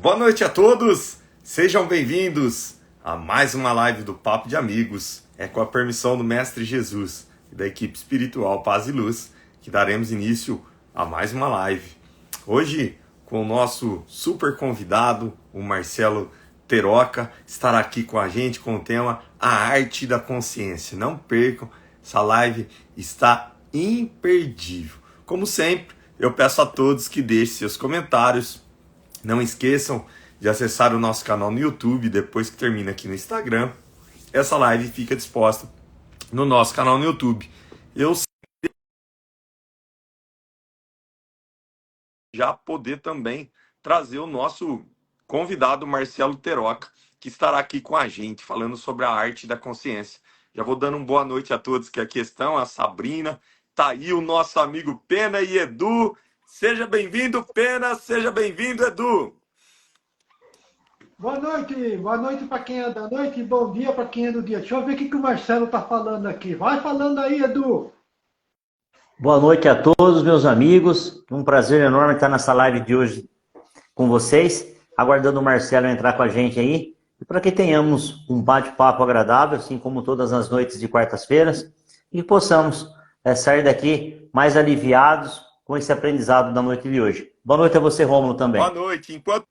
Boa noite a todos, sejam bem-vindos a mais uma live do Papo de Amigos. É com a permissão do Mestre Jesus e da equipe espiritual Paz e Luz que daremos início a mais uma live. Hoje, com o nosso super convidado, o Marcelo Teroca, estará aqui com a gente com o tema A Arte da Consciência. Não percam, essa live está imperdível. Como sempre, eu peço a todos que deixem seus comentários. Não esqueçam de acessar o nosso canal no YouTube depois que termina aqui no Instagram. Essa live fica disposta no nosso canal no YouTube. Eu já poder também trazer o nosso convidado Marcelo Teroca, que estará aqui com a gente falando sobre a arte da consciência. Já vou dando uma boa noite a todos que aqui estão, a Sabrina, tá aí o nosso amigo Pena e Edu. Seja bem-vindo, Pena, seja bem-vindo, Edu. Boa noite para quem é da noite e bom dia para quem é do dia. Deixa eu ver o que o Marcelo está falando aqui. Vai falando aí, Edu. Boa noite a todos, meus amigos. Um prazer enorme estar nessa live de hoje com vocês. Aguardando o Marcelo entrar com a gente aí. E para que tenhamos um bate-papo agradável, assim como todas as noites de quartas-feiras, e possamos sair daqui mais aliviados com esse aprendizado da noite de hoje. Boa noite a você, Rômulo, também. Boa noite. Enquanto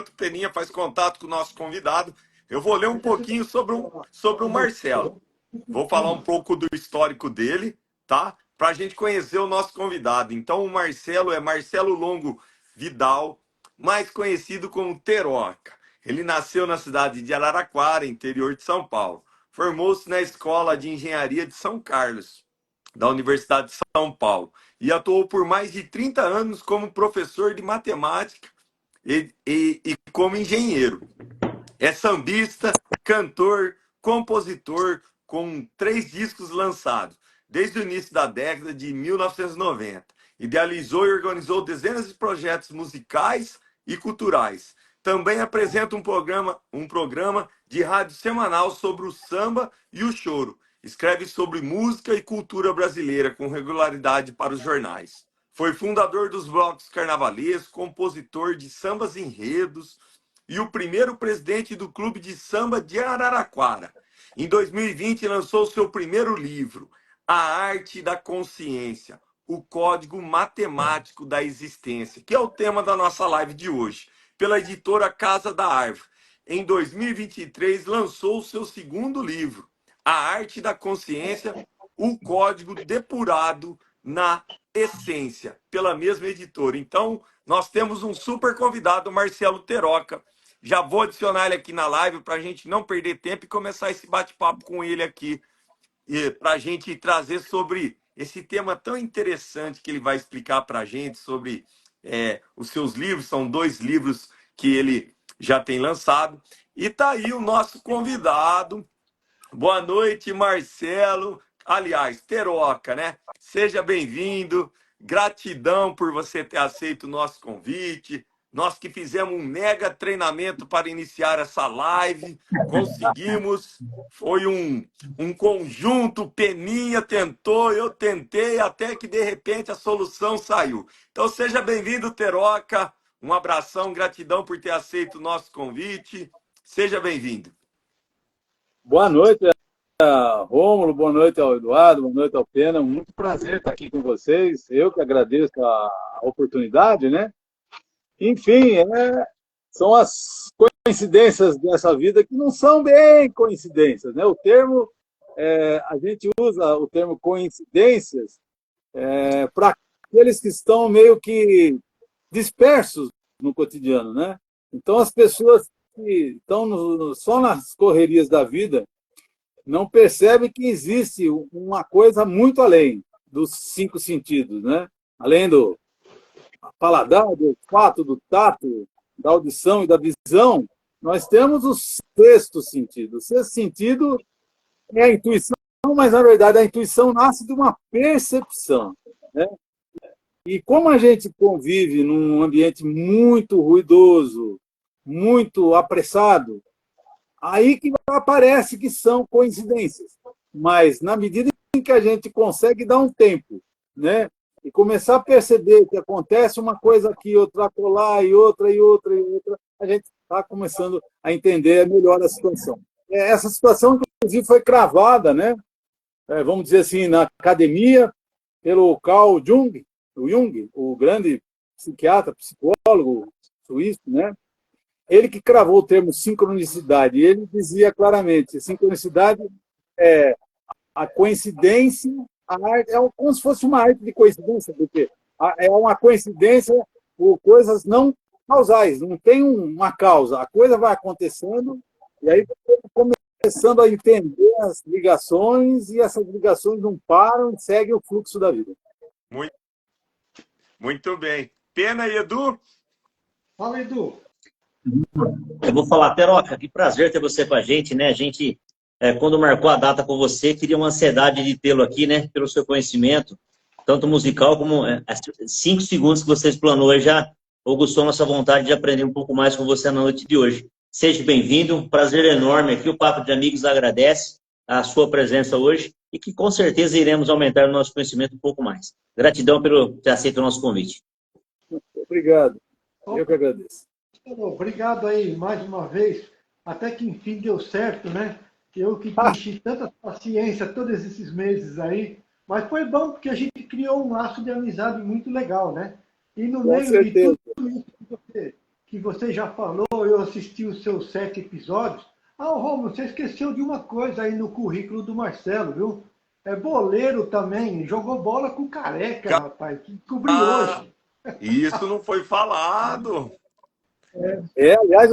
o Peninha faz contato com o nosso convidado, eu vou ler um pouquinho sobre o Marcelo. Vou falar um pouco do histórico dele, tá? Para a gente conhecer o nosso convidado. Então, o Marcelo é Marcelo Longo Vidal, mais conhecido como Teroca. Ele nasceu na cidade de Araraquara, interior de São Paulo. Formou-se na Escola de Engenharia de São Carlos, da Universidade de São Paulo, e atuou por mais de 30 anos como professor de matemática e como engenheiro. É sambista, cantor, compositor, com 3 discos lançados desde o início da década de 1990. Idealizou e organizou dezenas de projetos musicais e culturais. Também apresenta um programa de rádio semanal sobre o samba e o choro. Escreve sobre música e cultura brasileira com regularidade para os jornais. Foi fundador dos blocos carnavalescos, compositor de sambas enredos e o primeiro presidente do Clube de Samba de Araraquara. Em 2020, lançou seu primeiro livro, A Arte da Consciência, o Código Matemático da Existência, que é o tema da nossa live de hoje, pela editora Casa da Árvore. Em 2023, lançou seu segundo livro, A Arte da Consciência, o Código Depurado na Essência, pela mesma editora. Então, nós temos um super convidado, Marcelo Teroca. Já vou adicionar ele aqui na live para a gente não perder tempo e começar esse bate-papo com ele aqui, para a gente trazer sobre esse tema tão interessante que ele vai explicar para a gente sobre os seus livros. São 2 livros que ele já tem lançado. E tá aí o nosso convidado. Boa noite, Marcelo. Aliás, Teroca, né? Seja bem-vindo. Gratidão por você ter aceito o nosso convite. Nós que fizemos um mega treinamento para iniciar essa live, conseguimos. Foi um conjunto, Peninha tentou, eu tentei, até que de repente a solução saiu. Então seja bem-vindo, Teroca. Um abração, gratidão por ter aceito o nosso convite. Seja bem-vindo. Boa noite, Rômulo, boa noite ao Eduardo, boa noite ao Pena. Muito prazer estar aqui com vocês. Eu que agradeço a oportunidade, né? Enfim, são as coincidências dessa vida que não são bem coincidências, né? A gente usa o termo coincidências para aqueles que estão meio que dispersos no cotidiano, né? Então, as pessoas que estão só nas correrias da vida não percebem que existe uma coisa muito além dos 5 sentidos, né? Além do paladar, do olfato, do tato, da audição e da visão, nós temos o 6º sentido. O 6º sentido é a intuição, mas, na verdade, a intuição nasce de uma percepção, né? E como a gente convive num ambiente muito ruidoso, muito apressado, aí que aparece que são coincidências. Mas, na medida em que a gente consegue dar um tempo, né, e começar a perceber que acontece uma coisa aqui, outra acolá, e outra, e outra, e outra, a gente está começando a entender melhor a situação. Essa situação, inclusive, foi cravada, né? Vamos dizer assim, na academia, pelo Carl Jung, o grande psiquiatra, psicólogo suíço, né? Ele que cravou o termo sincronicidade, e ele dizia claramente, sincronicidade é a coincidência, a arte, como se fosse uma arte de coincidência, porque é uma coincidência por coisas não causais, não tem uma causa, a coisa vai acontecendo, e aí você começando a entender as ligações, e essas ligações não param e seguem o fluxo da vida. Muito, muito bem. Pena e Edu? Fala, Edu. Eu vou falar, Teroca, que prazer ter você com a gente, né? A gente, quando marcou a data com você, queria uma ansiedade de tê-lo aqui, né? Pelo seu conhecimento, tanto musical como 5 segundos que você explanou aí já aguçou nossa vontade de aprender um pouco mais com você na noite de hoje. Seja bem-vindo, um prazer enorme aqui. O Papo de Amigos agradece a sua presença hoje e que com certeza iremos aumentar o nosso conhecimento um pouco mais. Gratidão pelo ter aceito o nosso convite. Obrigado. Eu que agradeço. Obrigado aí mais uma vez. Até que enfim deu certo, né? Eu que enchi tanta paciência todos esses meses aí. Mas foi bom porque a gente criou um laço de amizade muito legal, né? E no Com meio certeza. de tudo isso que você já falou, eu assisti os seus 7 episódios. Romulo, você esqueceu de uma coisa aí no currículo do Marcelo, viu? É boleiro também, jogou bola com Careca, rapaz, que descobri hoje. Isso não foi falado. Aliás,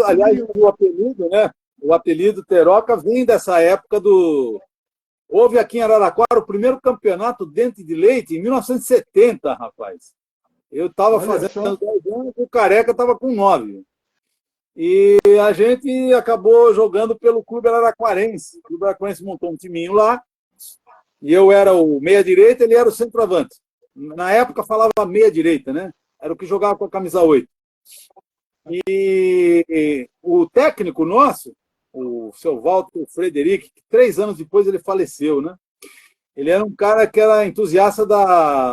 o apelido, né? O apelido Teroca vem dessa época do... Houve aqui em Araraquara o primeiro campeonato Dente de Leite em 1970, rapaz. Eu estava fazendo 10 anos, o Careca estava com 9. E a gente acabou jogando pelo Clube Araraquarense. O Clube Araraquarense montou um timinho lá, e eu era o meia-direita, ele era o centroavante. Na época falava meia-direita, né? Era o que jogava com a camisa 8. E o técnico nosso, o seu Walter Frederic, que 3 anos depois ele faleceu, né? Ele era um cara que era entusiasta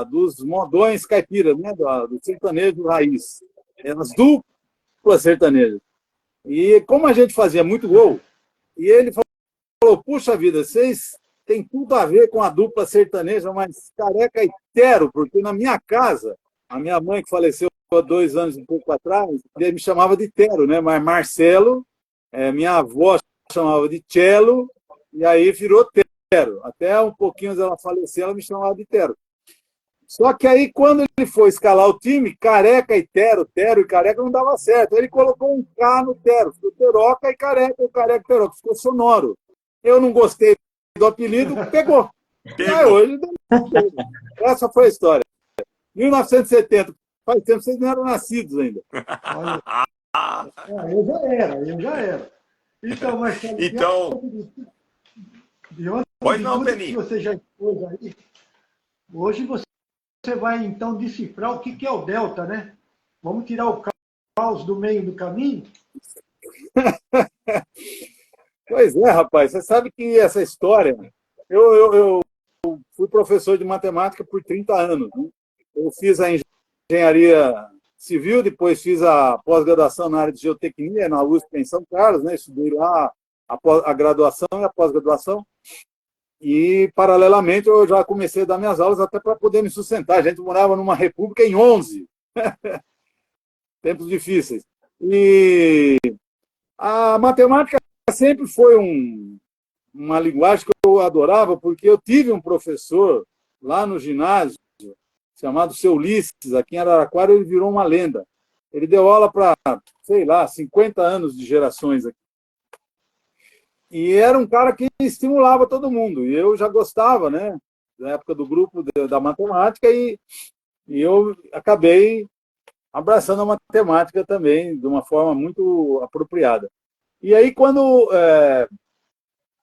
dos modões caipiras, né? Do sertanejo raiz. Eram as duplas sertanejas. E como a gente fazia muito gol, e ele falou, puxa vida, vocês têm tudo a ver com a dupla sertaneja, mas Careca e Tero, porque na minha casa, a minha mãe que faleceu há 2 anos e pouco atrás, ele me chamava de Tero, né? Mas Marcelo, minha avó chamava de Cello, e aí virou Tero. Até um pouquinho antes dela falecer, ela me chamava de Tero. Só que aí, quando ele foi escalar o time, Careca e Tero, Tero e Careca não dava certo. Ele colocou um K no Tero, ficou Teroca e Careca, o Careca e Teroca, ficou sonoro. Eu não gostei do apelido, pegou. Aí hoje, essa foi a história. 1970, faz tempo, vocês não eram nascidos ainda. Olha, eu já era. Então, Marcelo, diante Pois de não, tudo que Peninha. você já expôs aí, hoje você vai então decifrar o que é o delta, né? Vamos tirar o caos do meio do caminho? Pois é, rapaz, você sabe que essa história... Eu fui professor de matemática por 30 anos. Né? Eu fiz a engenharia civil, depois fiz a pós-graduação na área de geotecnia, na USP em São Carlos, né? Estudei lá a graduação e a pós-graduação. E, paralelamente, eu já comecei a dar minhas aulas até para poder me sustentar. A gente morava numa república em 11. Tempos difíceis. E a matemática sempre foi uma linguagem que eu adorava, porque eu tive um professor lá no ginásio, chamado Seu Ulisses, aqui em Araraquara, ele virou uma lenda. Ele deu aula para, sei lá, 50 anos de gerações aqui. E era um cara que estimulava todo mundo. E eu já gostava, né? Da época do grupo da matemática, e eu acabei abraçando a matemática também, de uma forma muito apropriada. E aí, quando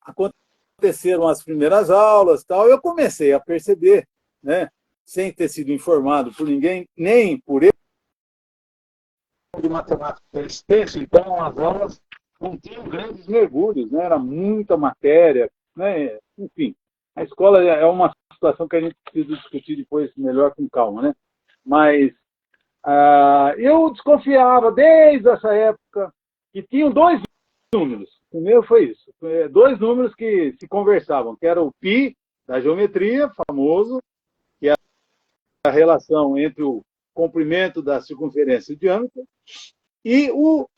aconteceram as primeiras aulas, tal, eu comecei a perceber, né? Sem ter sido informado por ninguém, nem por ele, de matemática extenso, então as aulas continham grandes mergulhos, né? Era muita matéria, né? Enfim. A escola é uma situação que a gente precisa discutir depois melhor com calma, né? Mas eu desconfiava desde essa época que tinham dois números. Primeiro foi isso. Dois números que se conversavam, que era o π da geometria, famoso, que é a relação entre o comprimento da circunferência e o diâmetro, e o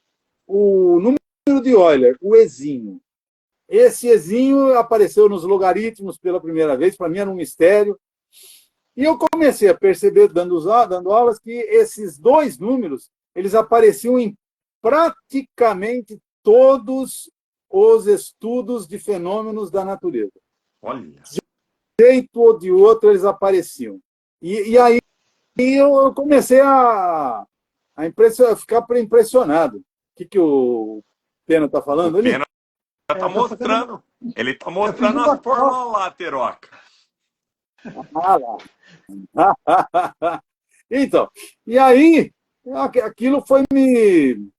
número de Euler, o exímio. Esse exímio apareceu nos logaritmos pela primeira vez, para mim era um mistério. E eu comecei a perceber, dando aulas, que esses dois números eles apareciam em praticamente todos os estudos de fenômenos da natureza. Olha. De um jeito ou de outro, eles apareciam. E aí eu comecei a ficar impressionado. O que o Pena está falando ali? Pena está mostrando. Ele está mostrando as fórmulas lá, Teroca. Lá. Então, e aí aquilo foi me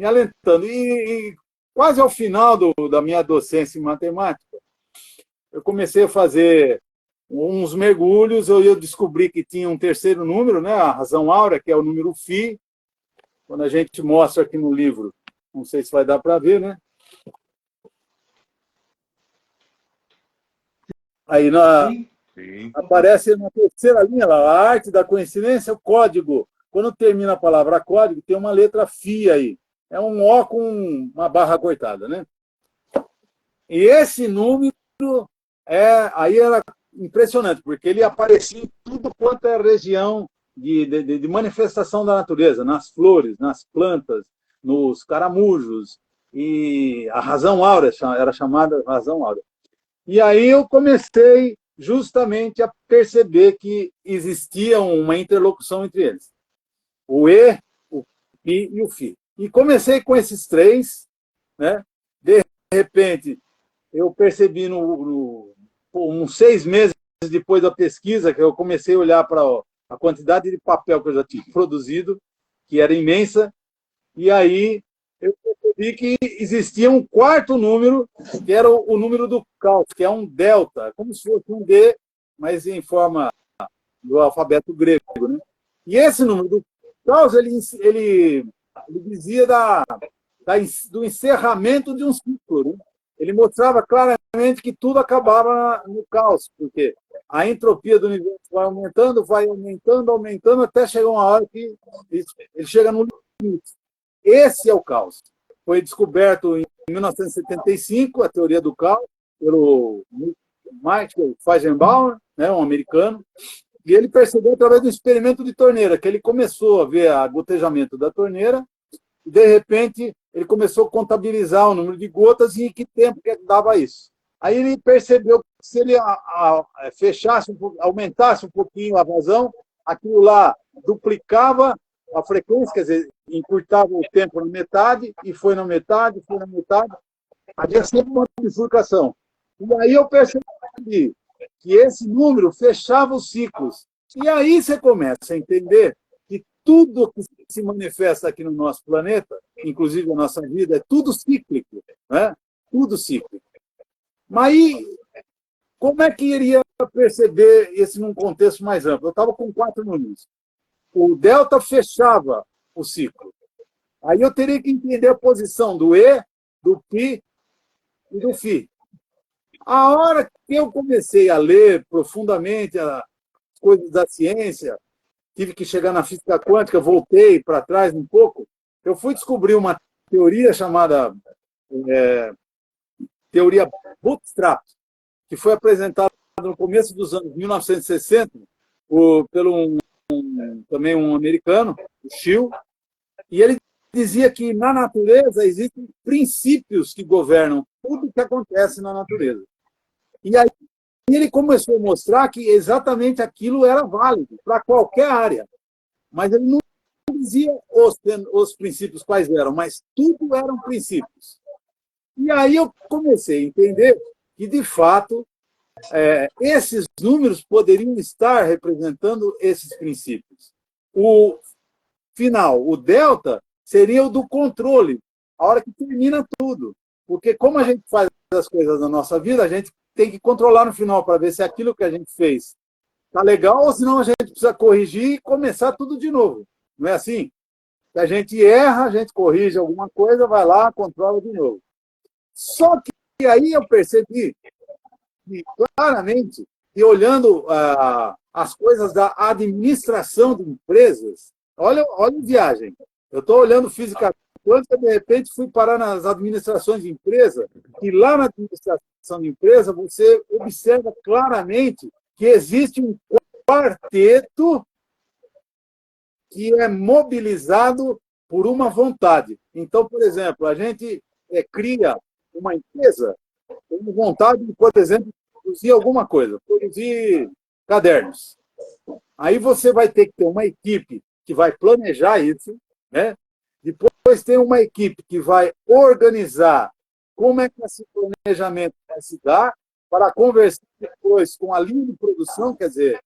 alentando. E quase ao final da minha docência em matemática, eu comecei a fazer uns mergulhos, eu descobri que tinha um terceiro número, né, a razão áurea, que é o número φ. Quando a gente mostra aqui no livro, não sei se vai dar para ver, né? Aí aparece na terceira linha, lá, a arte da coincidência, o código. Quando termina a palavra código, tem uma letra φ aí. É um O com uma barra cortada, né? E esse número aí era impressionante, porque ele aparecia em tudo quanto é região de manifestação da natureza, nas flores, nas plantas, nos caramujos, e a razão áurea era chamada razão áurea. E aí eu comecei justamente a perceber que existia uma interlocução entre eles. O E, o π e o φ. E comecei com esses três, né? De repente, eu percebi uns 6 meses depois da pesquisa, que eu comecei a olhar para a quantidade de papel que eu já tinha produzido, que era imensa, e aí eu percebi que existia um quarto número, que era o número do caos, que é um delta, como se fosse um D, mas em forma do alfabeto grego, né? E esse número do caos, ele dizia do encerramento de um ciclo, né? Ele mostrava claramente que tudo acabava no caos, porque a entropia do universo vai aumentando, até chegar uma hora que ele chega no limite. Esse é o caos. Foi descoberto em 1975, a teoria do caos, pelo Michael Feigenbaum, né, um americano, e ele percebeu através do experimento de torneira, que ele começou a ver o gotejamento da torneira, e de repente ele começou a contabilizar o número de gotas e em que tempo que dava isso. Aí ele percebeu que se ele aumentasse um pouquinho a vazão, aquilo lá duplicava a frequência, quer dizer, encurtava o tempo na metade, e foi na metade, havia sempre uma bifurcação. E aí eu percebi que esse número fechava os ciclos. E aí você começa a entender que tudo que se manifesta aqui no nosso planeta, inclusive a nossa vida, é tudo cíclico, né? Tudo cíclico. Mas aí, como é que iria perceber isso num contexto mais amplo? Eu estava com 4 números. O delta fechava o ciclo. Aí eu teria que entender a posição do E, do π e do φ. A hora que eu comecei a ler profundamente as coisas da ciência, tive que chegar na física quântica, voltei para trás um pouco, eu fui descobrir uma teoria chamada teoria Bootstrap, que foi apresentada no começo dos anos 1960 pelo também um americano, o Schill, e ele dizia que na natureza existem princípios que governam tudo que acontece na natureza. E aí ele começou a mostrar que exatamente aquilo era válido para qualquer área. Mas ele não dizia os princípios quais eram, mas tudo eram princípios. E aí eu comecei a entender que, de fato, esses números poderiam estar representando esses princípios. O final, o delta, seria o do controle, a hora que termina tudo. Porque como a gente faz as coisas da nossa vida, a gente tem que controlar no final para ver se aquilo que a gente fez está legal ou senão a gente precisa corrigir e começar tudo de novo. Não é assim? Se a gente erra, a gente corrige alguma coisa, vai lá, controla de novo. Só que aí eu percebi que, claramente, e olhando as coisas da administração de empresas, olha a viagem. Eu estou olhando fisicamente, de repente fui parar nas administrações de empresa, e lá na administração de empresa você observa claramente que existe um quarteto que é mobilizado por uma vontade. Então, por exemplo, a gente cria uma empresa com vontade de, por exemplo, produzir alguma coisa, produzir cadernos. Aí você vai ter que ter uma equipe que vai planejar isso, né? Depois tem uma equipe que vai organizar como é que esse planejamento vai se dar para conversar depois com a linha de produção, quer dizer,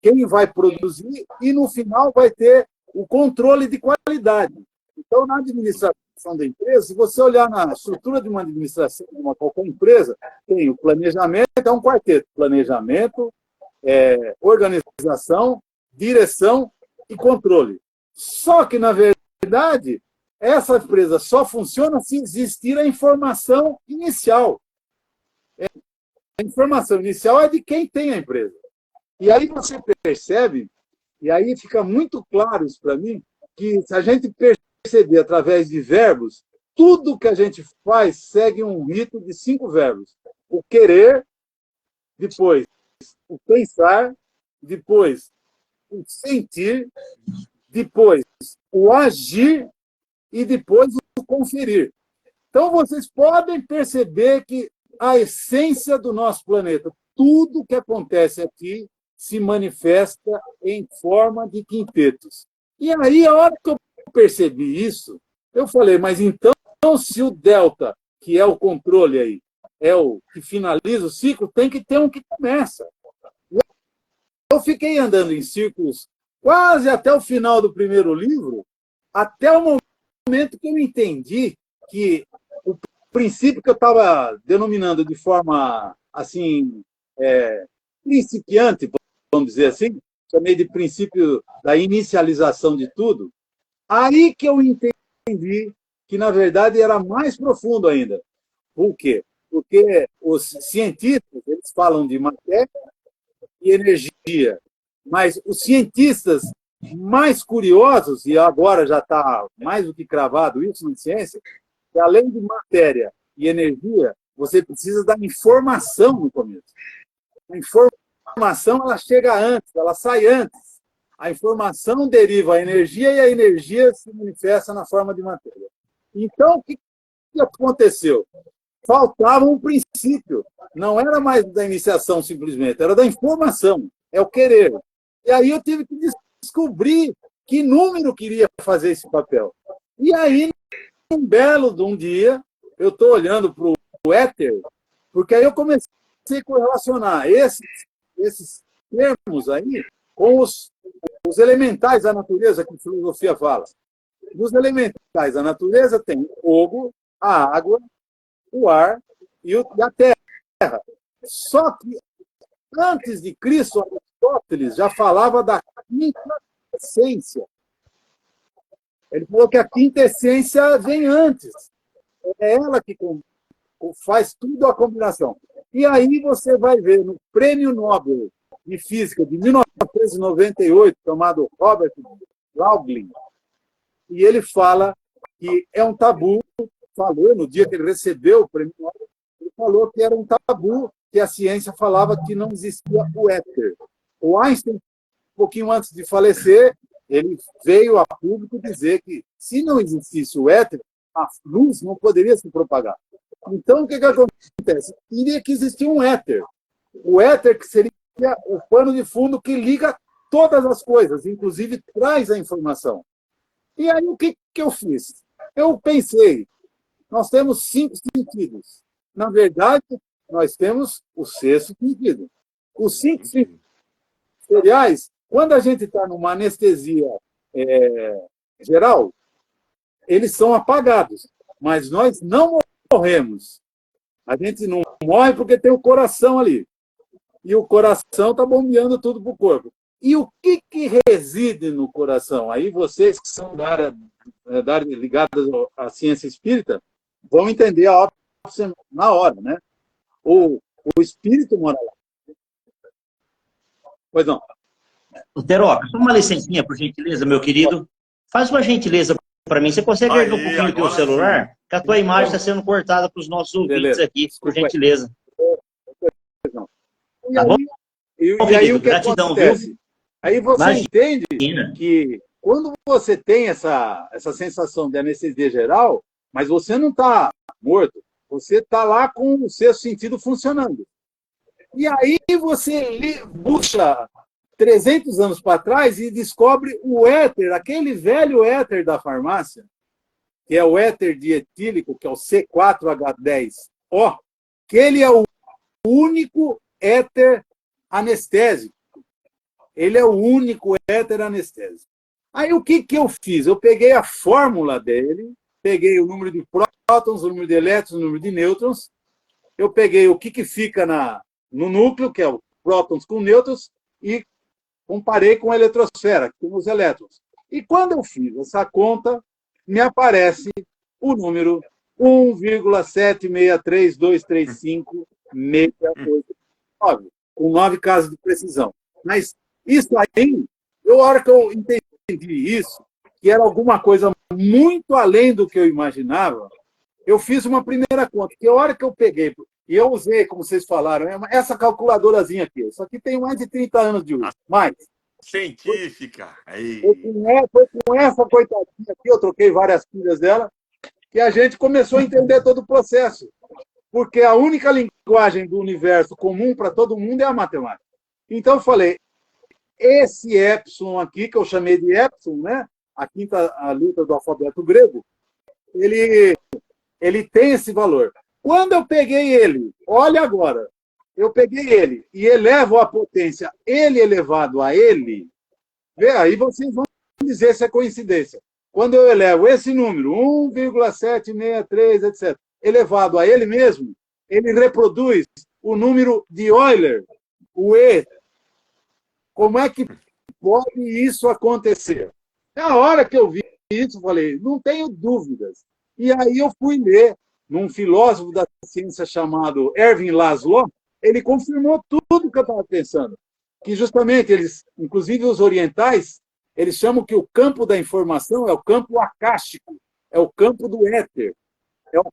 quem vai produzir, e no final vai ter o controle de qualidade. Então, na administração da empresa, se você olhar na estrutura de uma administração de uma qualquer empresa, tem o planejamento, é um quarteto: planejamento, organização, direção e controle. Só que, na verdade, essa empresa só funciona se existir a informação inicial. A informação inicial é de quem tem a empresa. E aí você percebe, e aí fica muito claro isso para mim, que se a gente perceber através de verbos, tudo que a gente faz segue um rito de 5 verbos. O querer, depois o pensar, depois o sentir, depois o agir e depois o conferir. Então, vocês podem perceber que a essência do nosso planeta, tudo que acontece aqui, se manifesta em forma de quintetos. E aí, a hora que eu percebi isso, eu falei, mas então, se o delta, que é o controle aí, é o que finaliza o ciclo, tem que ter um que começa. Eu fiquei andando em círculos quase até o final do primeiro livro, até o momento que eu entendi que o princípio que eu estava denominando de forma assim principiante, vamos dizer assim, chamei de princípio da inicialização de tudo, aí que eu entendi que, na verdade, era mais profundo ainda. Por quê? Porque os cientistas, eles falam de matéria e energia, mas os cientistas mais curiosos, e agora já está mais do que cravado isso na ciência, que além de matéria e energia, você precisa da informação no começo. A informação, ela chega antes, ela sai antes. A informação deriva a energia e a energia se manifesta na forma de matéria. Então, o que aconteceu? Faltava um princípio. Não era mais da iniciação simplesmente, era da informação, é o querer. E aí eu tive que descobrir que número queria fazer esse papel. E aí, um belo de um dia, eu estou olhando para o éter, porque aí eu comecei a correlacionar esses termos aí com os elementais da natureza que a filosofia fala. Nos elementais da natureza tem o fogo, a água, o ar e a terra. Só que, antes de Cristo, Aristóteles já falava da quinta essência. Ele falou que a quinta essência vem antes. É ela que faz tudo a combinação. E aí você vai ver no Prêmio Nobel de Física de 1998, chamado Robert Laughlin, e ele fala que é um tabu, falou no dia que ele recebeu o Prêmio Nobel, ele falou que era um tabu, que a ciência falava que não existia o éter. O Einstein, um pouquinho antes de falecer, ele veio a público dizer que, se não existisse o éter, a luz não poderia se propagar. Então, o que acontece? Teria que existir um éter. O éter que seria o pano de fundo que liga todas as coisas, inclusive traz a informação. E aí, o que eu fiz? Eu pensei, nós temos 5 sentidos. Na verdade, nós temos o 6º sentido. Os 5 sentidos sensoriais, quando a gente está numa anestesia geral, eles são apagados, mas nós não morremos. A gente não morre porque tem o coração ali. E o coração está bombeando tudo para o corpo. E o que reside no coração? Aí vocês que são da área ligadas à ciência espírita vão entender a ópera na hora, né? O espírito mora lá. Pois não. Teroca, só uma licencinha, por gentileza, meu querido. Faz uma gentileza para mim. Você consegue erguer um Aí, pouquinho o teu agora celular? sim. Que a tua imagem está sendo cortada para os nossos ouvintes Beleza. aqui, por Desculpa aí. gentileza. E Tá bom? aí, e aí Querido, o que gratidão, acontece? viu? Aí você entende Imagina. que quando você tem essa sensação de anestesia geral, mas você não está morto, você está lá com o seu sentido funcionando. E aí você puxa 300 anos para trás e descobre o éter, aquele velho éter da farmácia, que é o éter dietílico, que é o C4H10O, que ele é o único éter anestésico. Ele é o único éter anestésico. Aí o que eu fiz? Eu peguei a fórmula dele, peguei o número de prótons, o número de elétrons, o número de nêutrons, eu peguei o que fica no núcleo, que é o prótons com nêutrons, e comparei com a eletrosfera, que tem os elétrons. E quando eu fiz essa conta, me aparece o número 1,763235,689, com 9 casos de precisão. Mas isso aí, a hora que eu entendi isso, que era alguma coisa muito além do que eu imaginava, eu fiz uma primeira conta, que a hora que eu peguei, e eu usei, como vocês falaram, essa calculadorazinha aqui. Isso aqui tem mais de 30 anos de uso. Mais. Científica. Aí. Foi com essa coitadinha aqui, eu troquei várias pilhas dela, que a gente começou a entender todo o processo. Porque a única linguagem do universo comum para todo mundo é a matemática. Então eu falei, esse epsilon aqui, que eu chamei de epsilon, né? A quinta letra do alfabeto grego, ele tem esse valor. Quando eu peguei ele, olha agora, eu peguei ele e elevo a potência ele elevado a ele, vê, aí vocês vão dizer se é coincidência. Quando eu elevo esse número, 1,763, etc., elevado a ele mesmo, ele reproduz o número de Euler, o E. Como é que pode isso acontecer? Na hora que eu vi isso, eu falei, não tenho dúvidas. E aí eu fui ler num filósofo da ciência chamado Ervin Laszlo, ele confirmou tudo que eu estava pensando. Que justamente eles, inclusive os orientais, eles chamam que o campo da informação é o campo acástico, é o campo do éter, é o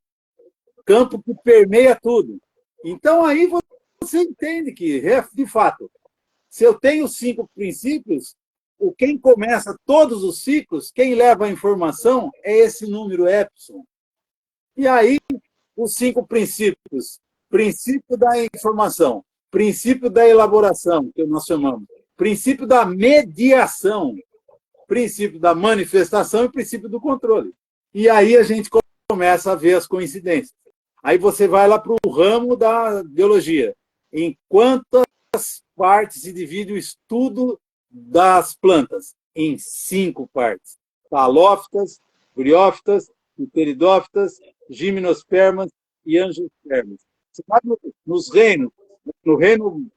campo que permeia tudo. Então aí você entende que, de fato, se eu tenho 5 princípios, quem começa todos os ciclos, quem leva a informação é esse número epsilon. E aí, os 5 princípios. Princípio da informação, princípio da elaboração, que nós chamamos, princípio da mediação, princípio da manifestação e princípio do controle. E aí a gente começa a ver as coincidências. Aí você vai lá para o ramo da biologia. Em quantas partes se divide o estudo das plantas? Em 5 partes. Talófitas, briófitas, pteridófitas, gimnospermas e angiospermas. No reino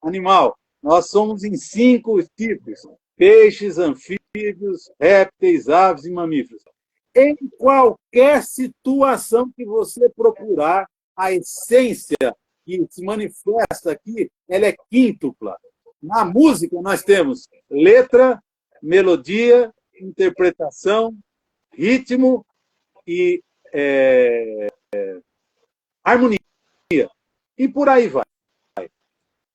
animal, nós somos em 5 tipos: peixes, anfíbios, répteis, aves e mamíferos. Em qualquer situação que você procurar, a essência que se manifesta aqui, ela é quíntupla. Na música, nós temos letra, melodia, interpretação, ritmo e harmonia. E por aí vai.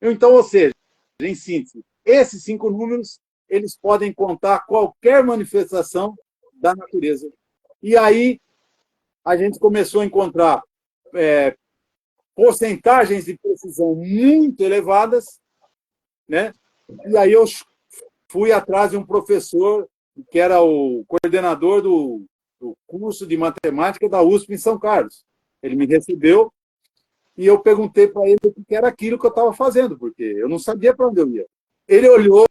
Então, ou seja, em síntese, esses 5 números, eles podem contar qualquer manifestação da natureza. E aí, a gente começou a encontrar porcentagens de precisão muito elevadas, né? E aí eu fui atrás de um professor que era o coordenador do curso de matemática da USP em São Carlos. Ele me recebeu e eu perguntei para ele o que era aquilo que eu estava fazendo, porque eu não sabia para onde eu ia. Ele olhou,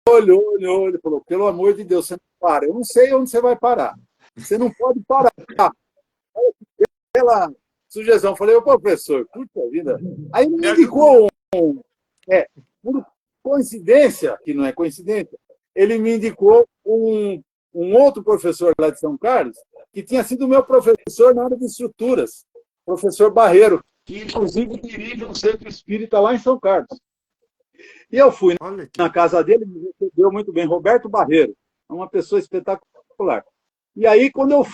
ele falou, pelo amor de Deus, você não para. Eu não sei onde você vai parar. Você não pode parar. Pela sugestão. Eu falei, ô professor, puxa vida. Aí ele me Me ajudou. indicou por coincidência, que não é coincidência, ele me indicou um outro professor lá de São Carlos, que tinha sido meu professor na área de estruturas, professor Barreiro, que inclusive dirige um centro espírita lá em São Carlos. E eu fui Olha que... na casa dele, me recebeu muito bem, Roberto Barreiro, uma pessoa espetacular. E aí, quando eu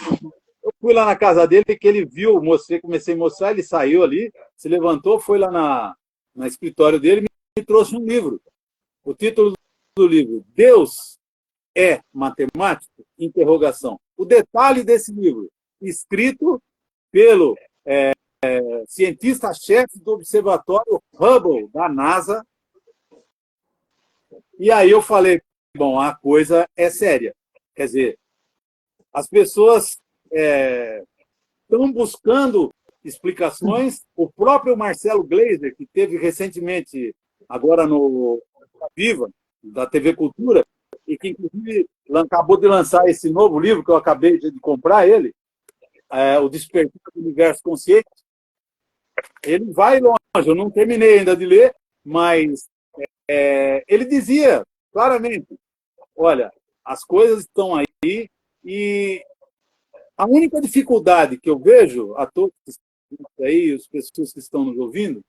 fui lá na casa dele, que ele viu, comecei a mostrar, ele saiu ali, se levantou, foi lá na escritório dele e me trouxe um livro. O título do livro, Deus é matemático? Interrogação. O detalhe desse livro, escrito pelo cientista-chefe do Observatório Hubble, da NASA. E aí eu falei, bom, a coisa é séria. Quer dizer, as pessoas estão buscando explicações. O próprio Marcelo Gleiser, que teve recentemente, agora no Viva, da TV Cultura, e que, inclusive, acabou de lançar esse novo livro, que eu acabei de comprar ele, O Despertar do Universo Consciente. Ele vai longe, eu não terminei ainda de ler, mas ele dizia claramente, olha, as coisas estão aí e a única dificuldade que eu vejo a todos aí, as pessoas que estão nos ouvindo,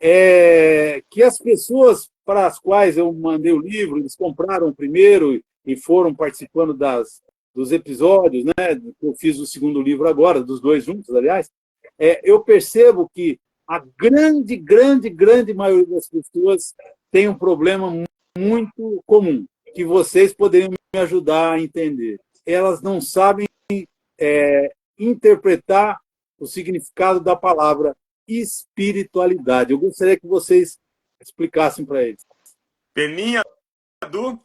é que as pessoas para as quais eu mandei o livro, eles compraram primeiro e foram participando dos episódios, né? Eu fiz o segundo livro agora, dos dois juntos, aliás. Eu percebo que a grande, grande, grande maioria das pessoas tem um problema muito comum, que vocês poderiam me ajudar a entender. Elas não sabem interpretar o significado da palavra espiritualidade. Eu gostaria que vocês explicassem para eles. Peninha, Edu?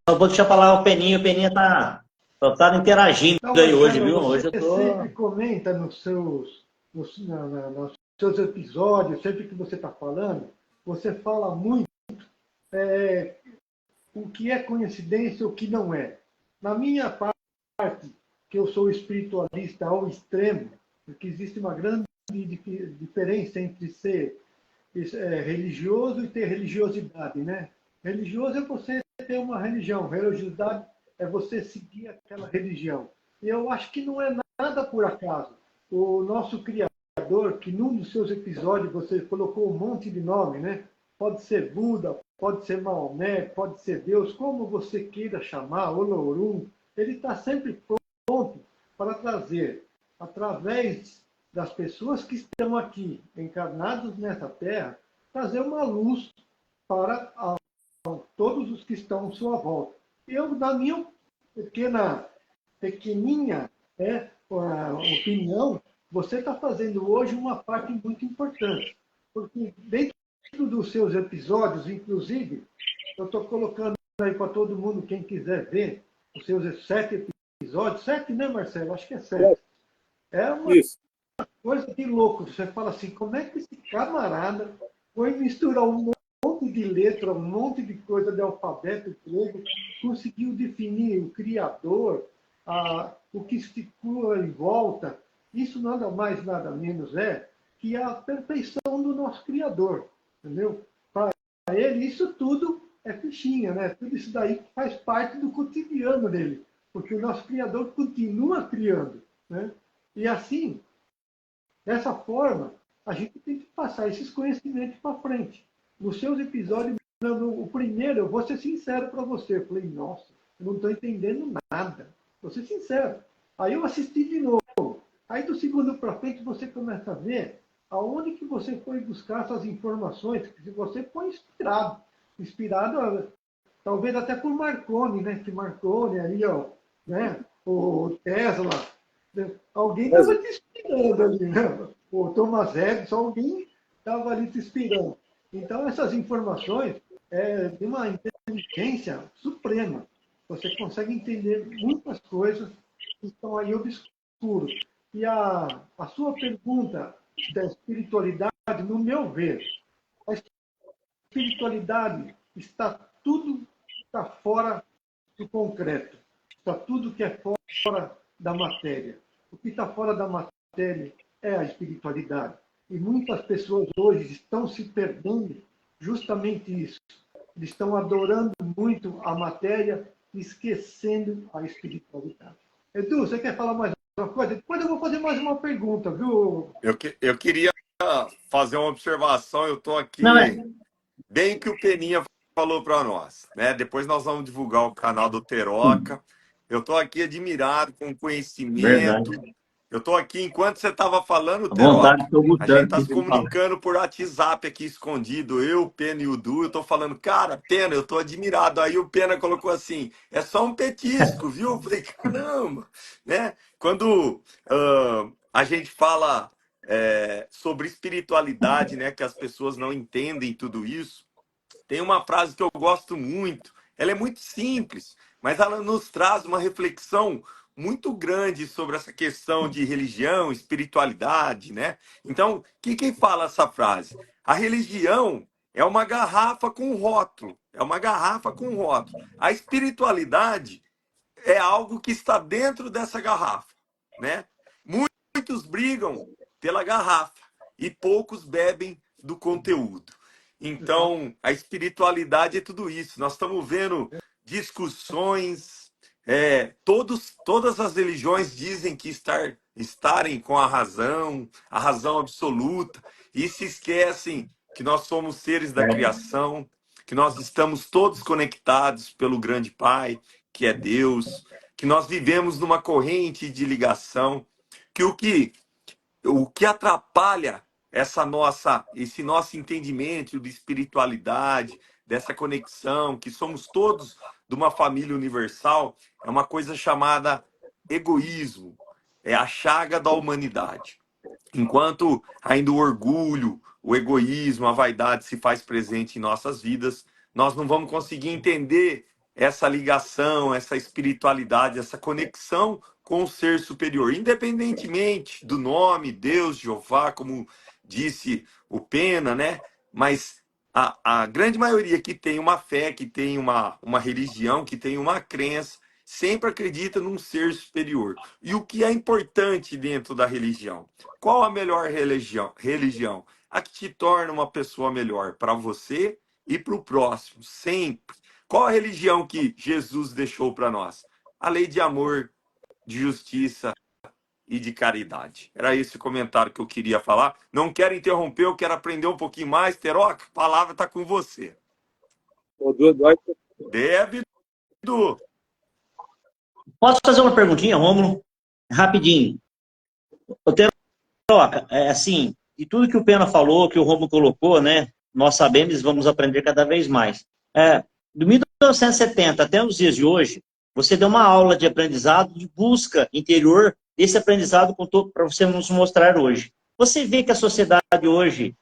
Eu vou deixar falar o Peninha tá interagindo Então, aí Marcelo, hoje, viu? você Hoje eu tô... sempre comenta nos seus episódios, sempre que você está falando, você fala muito o que é coincidência e o que não é. Na minha parte, que eu sou espiritualista ao extremo, porque existe uma grande diferença entre ser religioso e ter religiosidade, né? Religioso é você ter uma religião, religiosidade é você seguir aquela religião. E eu acho que não é nada por acaso. O nosso Criador, que num dos seus episódios você colocou um monte de nome, né? Pode ser Buda, pode ser Maomé, pode ser Deus, como você queira chamar, Olorum, ele está sempre pronto para trazer, através das pessoas que estão aqui, encarnados nessa terra, trazer uma luz para todos os que estão à sua volta. Eu, na minha pequeninha opinião, você está fazendo hoje uma parte muito importante. Porque dentro dos seus episódios, inclusive, eu estou colocando aí para todo mundo, quem quiser ver, os seus 7 episódios. 7, né, Marcelo? Acho que é 7. É uma coisa de louco. Você fala assim, como é que esse camarada foi misturar um monte de letra, um monte de coisa de alfabeto grego, conseguiu definir o Criador, o que circula em volta. Isso nada mais, nada menos que a perfeição do nosso Criador. Entendeu? Para ele, isso tudo é fichinha, né? Tudo isso daí faz parte do cotidiano dele, porque o nosso Criador continua criando, né? E assim, dessa forma, a gente tem que passar esses conhecimentos para frente. Nos seus episódios, o primeiro, eu vou ser sincero para você, eu falei, nossa, eu não estou entendendo nada. Vou ser sincero. Aí eu assisti de novo. Aí do segundo para frente você começa a ver aonde que você foi buscar essas informações, que você foi inspirado talvez até por Marconi, né? Que Marconi ali, ó, né? O Tesla, alguém estava te inspirando ali, né? O Thomas Edison, alguém estava ali te inspirando. Então essas informações de uma inteligência suprema. Você consegue entender muitas coisas que estão aí obscuras. E a sua pergunta da espiritualidade, no meu ver, a espiritualidade tudo está fora concreto. Está tudo que é fora da matéria. O que está fora da matéria é a espiritualidade. E muitas pessoas hoje estão se perdendo justamente isso. Eles estão adorando muito a matéria e esquecendo a espiritualidade. Edu, você quer falar mais uma coisa? Depois eu vou fazer mais uma pergunta, viu? Eu queria fazer uma observação. Eu estou Não, aqui, bem que o Peninha falou para nós, né? Depois nós vamos divulgar o canal do Teroca. Eu estou aqui admirado com o conhecimento. verdade. Eu estou aqui, enquanto você estava falando, À vontade, Teroca, estou a gente gostando está do se que ele fala. comunicando por WhatsApp aqui escondido, eu, o Pena e o Du. Eu estou falando, cara, Pena, eu estou admirado. Aí o Pena colocou assim: é só um petisco, viu? Eu falei, caramba, né? Quando a gente fala sobre espiritualidade, né, que as pessoas não entendem tudo isso, tem uma frase que eu gosto muito. Ela é muito simples, mas ela nos traz uma reflexão muito grande sobre essa questão de religião, espiritualidade, né? Então, o que fala essa frase? A religião é uma garrafa com rótulo, é uma garrafa com rótulo. A espiritualidade é algo que está dentro dessa garrafa, né? Muitos brigam pela garrafa e poucos bebem do conteúdo. Então, a espiritualidade é tudo isso. Nós estamos vendo discussões, todas as religiões dizem que estarem com a razão absoluta, e se esquecem que nós somos seres da criação, que nós estamos todos conectados pelo grande Pai, que é Deus, que nós vivemos numa corrente de ligação, que o que atrapalha esse nosso entendimento de espiritualidade, dessa conexão, que somos todos de uma família universal, é uma coisa chamada egoísmo, é a chaga da humanidade. Enquanto ainda o orgulho, o egoísmo, a vaidade se faz presente em nossas vidas, nós não vamos conseguir entender essa ligação, essa espiritualidade, essa conexão com o ser superior, independentemente do nome, Deus, Jeová, como disse o Pena, né? Mas a grande maioria que tem uma fé, que tem uma religião, que tem uma crença, sempre acredita num ser superior. E o que é importante dentro da religião? Qual a melhor religião? A que te torna uma pessoa melhor para você e para o próximo, sempre. Qual a religião que Jesus deixou para nós? A lei de amor, de justiça e de caridade. Era esse o comentário que eu queria falar. Não quero interromper, eu quero aprender um pouquinho mais. Teroca, a palavra está com você. Deve, Du. Posso fazer uma perguntinha, Rômulo? Rapidinho. O Teroca, assim, e tudo que o Pena falou, que o Rômulo colocou, né? Nós sabemos e vamos aprender cada vez mais. De 1970 até os dias de hoje, você deu uma aula de aprendizado, de busca interior desse aprendizado para você nos mostrar hoje. Você vê que a sociedade hoje,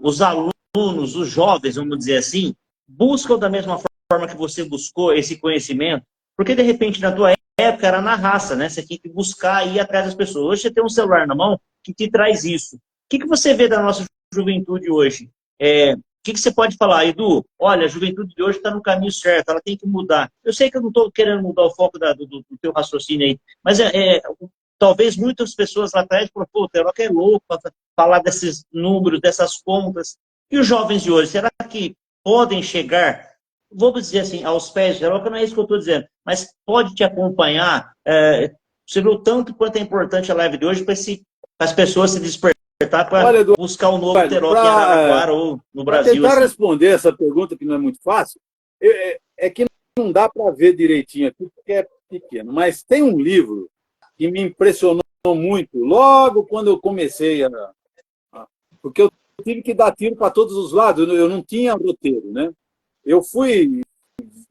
os alunos, os jovens, vamos dizer assim, buscam da mesma forma que você buscou esse conhecimento? Porque, de repente, na tua época era na raça, né? Você tinha que buscar e ir atrás das pessoas. Hoje você tem um celular na mão que te traz isso. O que você vê da nossa juventude hoje? O que você pode falar, Edu? Olha, a juventude de hoje está no caminho certo, ela tem que mudar. Eu sei que eu não estou querendo mudar o foco do teu raciocínio aí, mas talvez muitas pessoas lá atrás falaram, pô, o Teroca é louco para falar desses números, dessas contas. E os jovens de hoje, será que podem chegar, vamos dizer assim, aos pés do Teroca? Não é isso que eu estou dizendo, mas pode te acompanhar? Você viu tanto quanto é importante a live de hoje para as pessoas se despertarem para buscar o novo Teroca em Araraquara ou no Brasil. Para tentar assim. responder essa pergunta, que não é muito fácil, é que não dá para ver direitinho aqui, porque é pequeno. Mas tem um livro que me impressionou muito, logo quando eu comecei porque eu tive que dar tiro para todos os lados, eu não tinha roteiro, né? Eu fui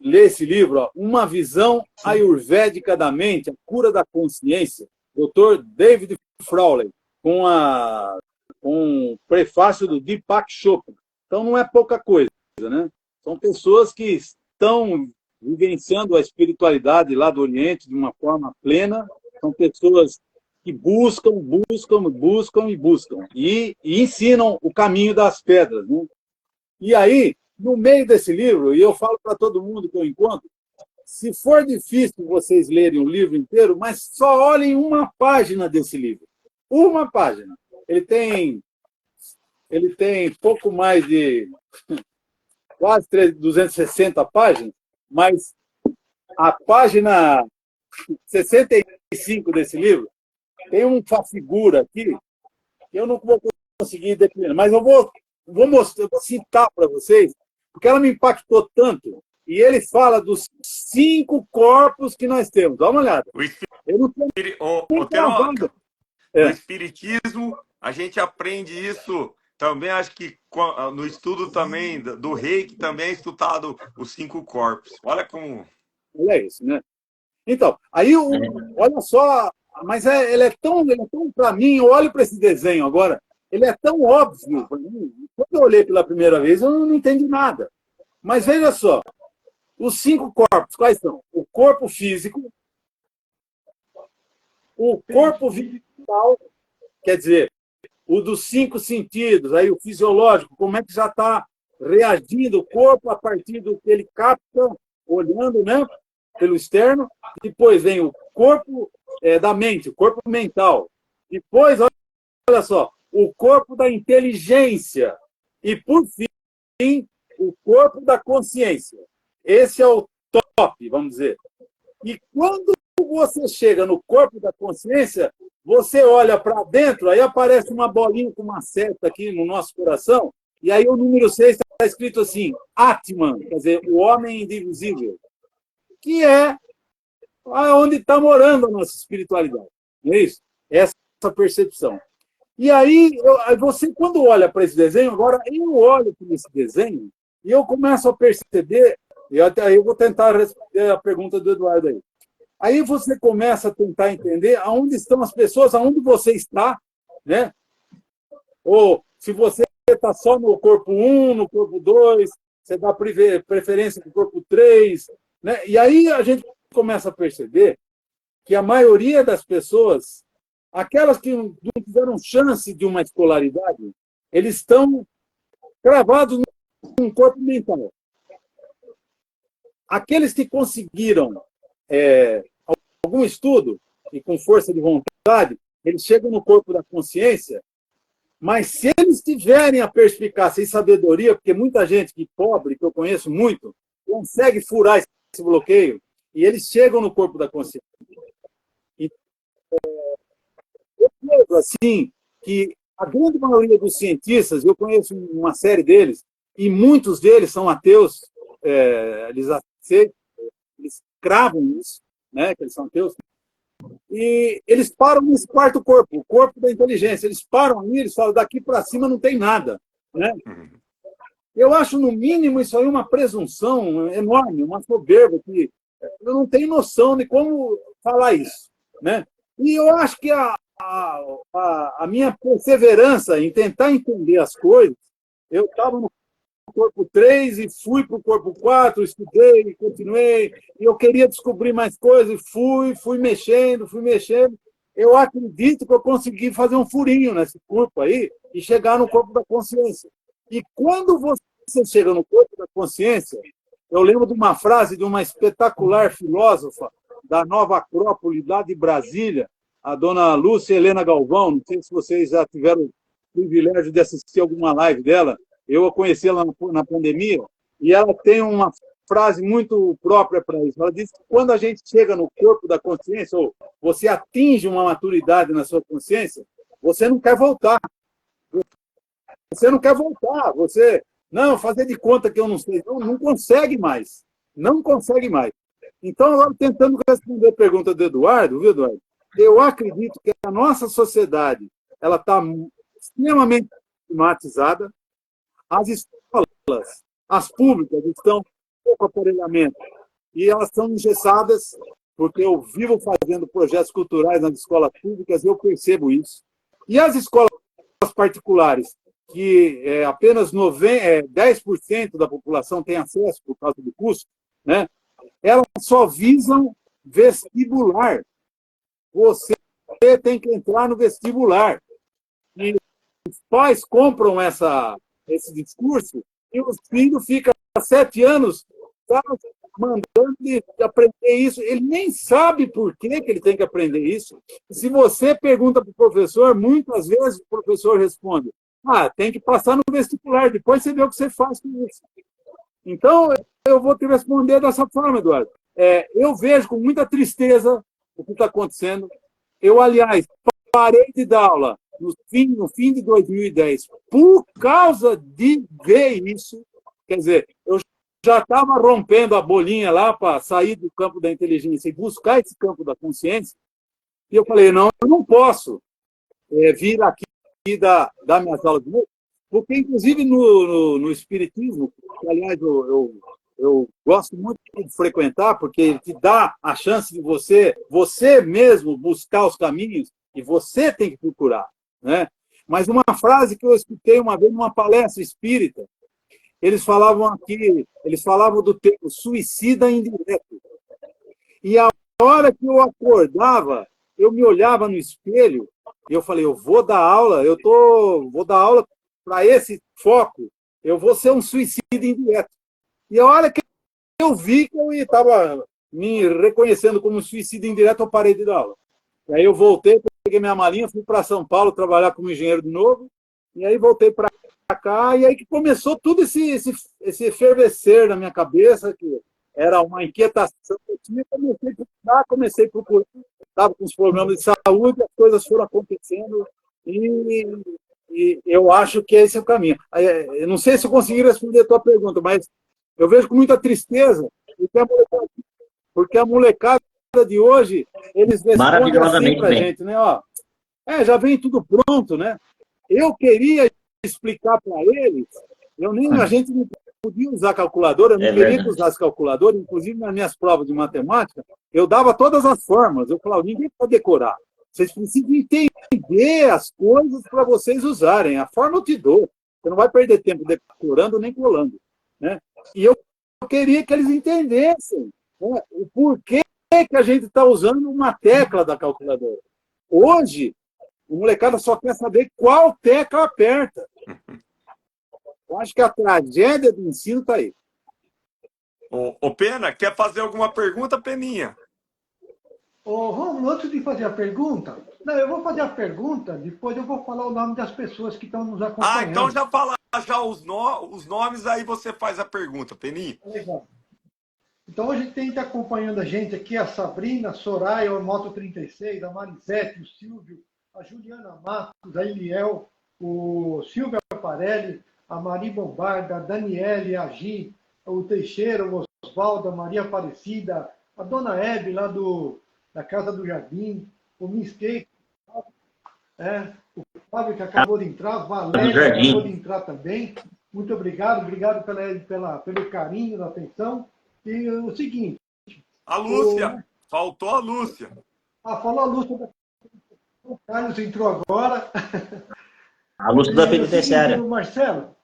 ler esse livro, Uma Visão Ayurvédica da Mente, a Cura da Consciência, Dr. David Frawley, com um prefácio do Deepak Chopra. Então, não é pouca coisa, né? São pessoas que estão vivenciando a espiritualidade lá do Oriente de uma forma plena, são pessoas que buscam e ensinam o caminho das pedras, né? E aí, no meio desse livro, e eu falo para todo mundo que eu encontro, se for difícil vocês lerem o livro inteiro, mas só olhem uma página desse livro. Uma página. Ele tem pouco mais de quase 260 páginas, mas a página 65 desse livro tem uma figura aqui que eu não vou conseguir definir, mas eu vou mostrar, eu vou citar para vocês, porque ela me impactou tanto. E ele fala dos 5 corpos que nós temos. Dá uma olhada. Eu não tenho Teroca, no Espiritismo, a gente aprende isso também, acho que no estudo também do Reiki também é estudado os 5 corpos. Olha como... Olha isso, né? Então, aí, olha só, mas ele é tão para mim, eu olho para esse desenho agora, ele é tão óbvio para mim. Quando eu olhei pela primeira vez, eu não entendi nada. Mas veja só, os 5 corpos, quais são? O corpo físico, o corpo vital, quer dizer, o dos 5 sentidos, aí o fisiológico, como é que já está reagindo o corpo a partir do que ele capta, olhando, né, pelo externo. Depois vem o corpo da mente, o corpo mental. Depois, olha só, o corpo da inteligência. E, por fim, o corpo da consciência. Esse é o top, vamos dizer. E quando você chega no corpo da consciência, você olha para dentro, aí aparece uma bolinha com uma seta aqui no nosso coração, e aí o número 6 está escrito assim, Atman, quer dizer, o homem indivisível, que é onde está morando a nossa espiritualidade. Não é isso? Essa percepção. E aí, você, quando olha para esse desenho, agora eu olho para esse desenho e eu começo a perceber, eu vou tentar responder a pergunta do Eduardo aí. Aí você começa a tentar entender aonde estão as pessoas, aonde você está, né? Ou se você está só no corpo 1, no corpo 2, você dá preferência para o corpo 3, né? E aí a gente começa a perceber que a maioria das pessoas, aquelas que não tiveram chance de uma escolaridade, eles estão cravados num corpo mental. Aqueles que conseguiram algum estudo, e com força de vontade, eles chegam no corpo da consciência, mas se eles tiverem a perspicácia e sabedoria, porque muita gente pobre, que eu conheço muito, consegue furar esse bloqueio, e eles chegam no corpo da consciência. E, eu vejo, assim, que a grande maioria dos cientistas, eu conheço uma série deles, e muitos deles são ateus, eles aceitam, eles cravam isso, né, que eles são ateus, e eles param nesse 4º corpo, o corpo da inteligência. Eles param ali, eles falam, daqui para cima não tem nada, né? Eu acho, no mínimo, isso aí uma presunção enorme, uma soberba, que eu não tenho noção de como falar isso, né? E eu acho que a minha perseverança em tentar entender as coisas, eu estava no corpo 3 e fui para o corpo 4, estudei, continuei, e eu queria descobrir mais coisas, e fui mexendo. Eu acredito que eu consegui fazer um furinho nesse corpo aí e chegar no corpo da consciência. E quando você chega no corpo da consciência, eu lembro de uma frase de uma espetacular filósofa da Nova Acrópole, lá de Brasília, a dona Lúcia Helena Galvão, não sei se vocês já tiveram o privilégio de assistir alguma live dela, eu a conheci ela na pandemia, e ela tem uma frase muito própria para isso. Ela diz que quando a gente chega no corpo da consciência, ou você atinge uma maturidade na sua consciência, você não quer voltar. Você não quer voltar. Você, não, fazer de conta que eu não sei. Não consegue mais. Não consegue mais. Então, agora, tentando responder a pergunta do Eduardo, viu, Eduardo? Eu acredito que a nossa sociedade ela está extremamente climatizada. As escolas, as públicas, estão com pouco aparelhamento e elas estão engessadas, porque eu vivo fazendo projetos culturais nas escolas públicas e eu percebo isso. E as escolas particulares, que apenas 10% da população tem acesso por causa do custo, né? Elas só visam vestibular. Você tem que entrar no vestibular. E os pais compram esse discurso e os filhos ficam 7 anos mandando ele aprender isso. Ele nem sabe por que ele tem que aprender isso. Se você pergunta para o professor, muitas vezes o professor responde: tem que passar no vestibular, depois você vê o que você faz com isso. Então, eu vou te responder dessa forma, Eduardo. Eu vejo com muita tristeza o que está acontecendo. Eu, aliás, parei de dar aula no fim de 2010 por causa de ver isso. Quer dizer, eu já estava rompendo a bolinha lá para sair do campo da inteligência e buscar esse campo da consciência. E eu falei, não, eu não posso vir aqui e dar minhas aulas de novo, porque, inclusive, no Espiritismo, que, aliás, eu gosto muito de frequentar, porque ele te dá a chance de você mesmo buscar os caminhos, e você tem que procurar, né? Mas uma frase que eu escutei uma vez numa palestra espírita, eles falavam do termo suicida indireto. E a hora que eu acordava, eu me olhava no espelho e eu falei, eu vou dar aula, vou dar aula para esse foco, eu vou ser um suicida indireto. E a hora que eu vi que eu estava me reconhecendo como um suicida indireto, eu parei de dar aula. E aí eu voltei, peguei minha malinha, fui para São Paulo trabalhar como engenheiro de novo, e aí voltei para cá, e aí que começou tudo esse efervescer na minha cabeça, que era uma inquietação que eu tinha, comecei a procurar, estava com os problemas de saúde, as coisas foram acontecendo, e eu acho que esse é o caminho. Eu não sei se eu consegui responder a tua pergunta, mas eu vejo com muita tristeza, porque a molecada de hoje, eles respondem assim para a gente, né? Já vem tudo pronto, né? Eu queria explicar para eles, a gente não podia usar calculadora, eu não queria que usasse calculadora, inclusive nas minhas provas de matemática, eu dava todas as formas, eu falava, ninguém pode decorar, vocês precisam entender as coisas para vocês usarem, a forma eu te dou, você não vai perder tempo decorando nem colando, né? E eu queria que eles entendessem, né, o porquê que a gente está usando uma tecla da calculadora. Hoje, o molecada só quer saber qual tecla aperta. Eu acho que a tragédia do ensino está aí. Ô, Pena, quer fazer alguma pergunta, Peninha? Ô, Romulo, antes de fazer a pergunta, eu vou fazer a pergunta, depois eu vou falar o nome das pessoas que estão nos acompanhando. Então já fala os nomes, aí você faz a pergunta, Peninha. Legal. Então, hoje tem que estar acompanhando a gente aqui a Sabrina, a Soraya, o Moto 36, a Marisete, o Silvio, a Juliana Matos, a Eliel, o Silvio Aparelli, a Mari Bombarda, a Daniele, a Gi, o Teixeira, o Osvaldo, a Maria Aparecida, a Dona Hebe, lá da Casa do Jardim, o Miskei, o Fábio, que acabou de entrar, a Valéria, que acabou de entrar também. Muito obrigado pelo carinho, da atenção. E o seguinte... A Lúcia, faltou a Lúcia. Falou a Lúcia, o Carlos entrou agora. A Lúcia da penitenciária. O Marcelo,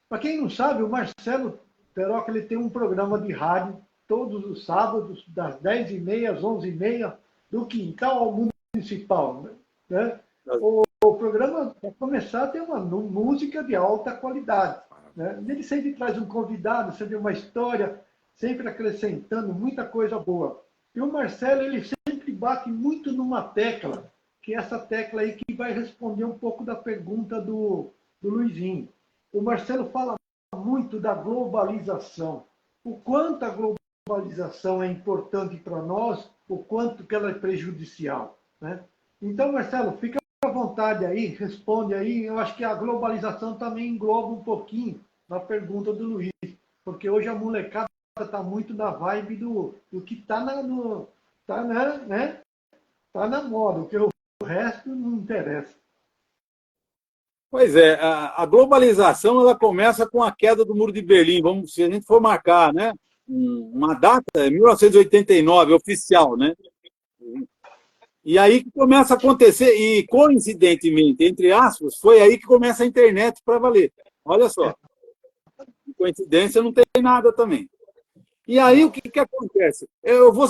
para quem não sabe, o Marcelo Peroca, ele tem um programa de rádio todos os sábados, das 10h30 às 11h30, do Quintal ao Municipal. Né? O programa, para começar, tem uma música de alta qualidade. Né? Ele sempre traz um convidado, sempre uma história, sempre acrescentando muita coisa boa. E o Marcelo, ele sempre bate muito numa tecla, que é essa tecla aí que vai responder um pouco da pergunta do Luizinho. O Marcelo fala muito da globalização. O quanto a globalização é importante para nós, o quanto que ela é prejudicial. Né? Então, Marcelo, fica à vontade aí, responde aí. Eu acho que a globalização também engloba um pouquinho na pergunta do Luiz, porque hoje a molecada está muito na vibe do que está na moda, o que o resto não interessa. Pois é, a globalização ela começa com a queda do Muro de Berlim. Se a gente for marcar, né, uma data, é 1989, oficial, né? E aí que começa a acontecer, e coincidentemente, entre aspas, foi aí que começa a internet para valer. Olha só, coincidência não tem nada também. E aí o que acontece? Eu vou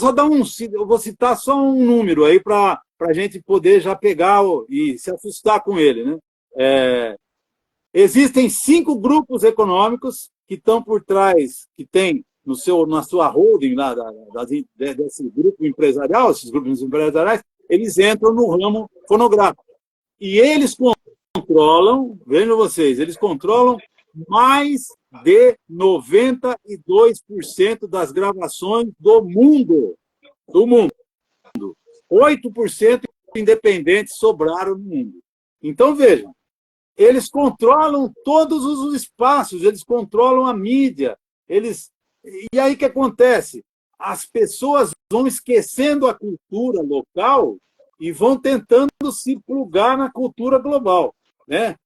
citar só um número aí para a gente poder já pegar e se assustar com ele, né? Existem 5 grupos econômicos que estão por trás, que têm na sua holding, desse grupo empresarial, esses grupos empresariais, eles entram no ramo fonográfico. E eles controlam, vejam vocês, eles controlam mais de 92% das gravações do mundo. Do mundo. 8% independentes sobraram no mundo. Então, vejam, eles controlam todos os espaços, eles controlam a mídia. E aí o que acontece? As pessoas vão esquecendo a cultura local e vão tentando se plugar na cultura global, né?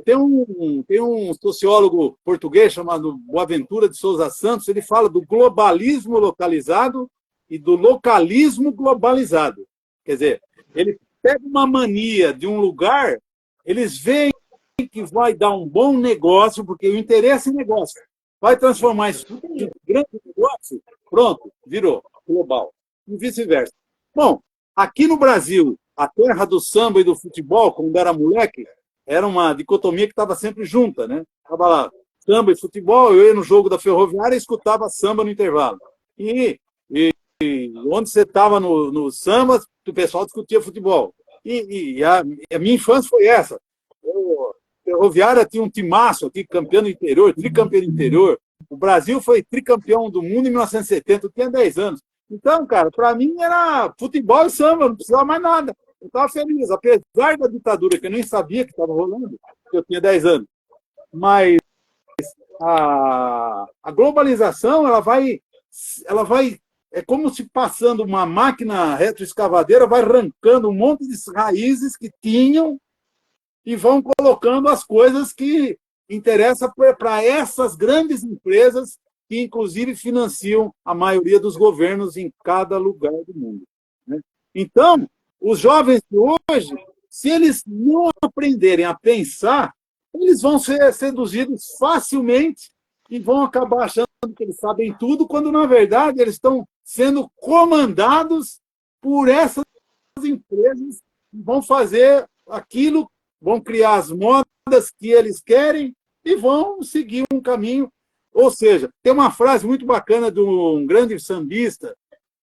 Tem um sociólogo português chamado Boaventura de Souza Santos, ele fala do globalismo localizado e do localismo globalizado. Quer dizer, ele pega uma mania de um lugar, eles veem que vai dar um bom negócio, porque o interesse é negócio. Vai transformar isso em um grande negócio, pronto, virou global. E vice-versa. Bom, aqui no Brasil, a terra do samba e do futebol, quando era moleque, era uma dicotomia que estava sempre junta, né? Estava lá, samba e futebol, eu ia no jogo da Ferroviária e escutava samba no intervalo. E onde você estava no samba, o pessoal discutia futebol. E a minha infância foi essa. Ferroviária tinha um timaço aqui, campeão do interior, tricampeão do interior. O Brasil foi tricampeão do mundo em 1970, eu tinha 10 anos. Então, cara, para mim era futebol e samba, não precisava mais nada. Eu estava feliz, apesar da ditadura, que eu nem sabia que estava rolando, porque eu tinha 10 anos. Mas a globalização, ela vai, é como se passando uma máquina retroescavadeira, vai arrancando um monte de raízes que tinham e vão colocando as coisas que interessam para essas grandes empresas que, inclusive, financiam a maioria dos governos em cada lugar do mundo, né? Então, os jovens de hoje, se eles não aprenderem a pensar, eles vão ser seduzidos facilmente e vão acabar achando que eles sabem tudo, quando, na verdade, eles estão sendo comandados por essas empresas que vão fazer aquilo, vão criar as modas que eles querem e vão seguir um caminho. Ou seja, tem uma frase muito bacana de um grande sambista,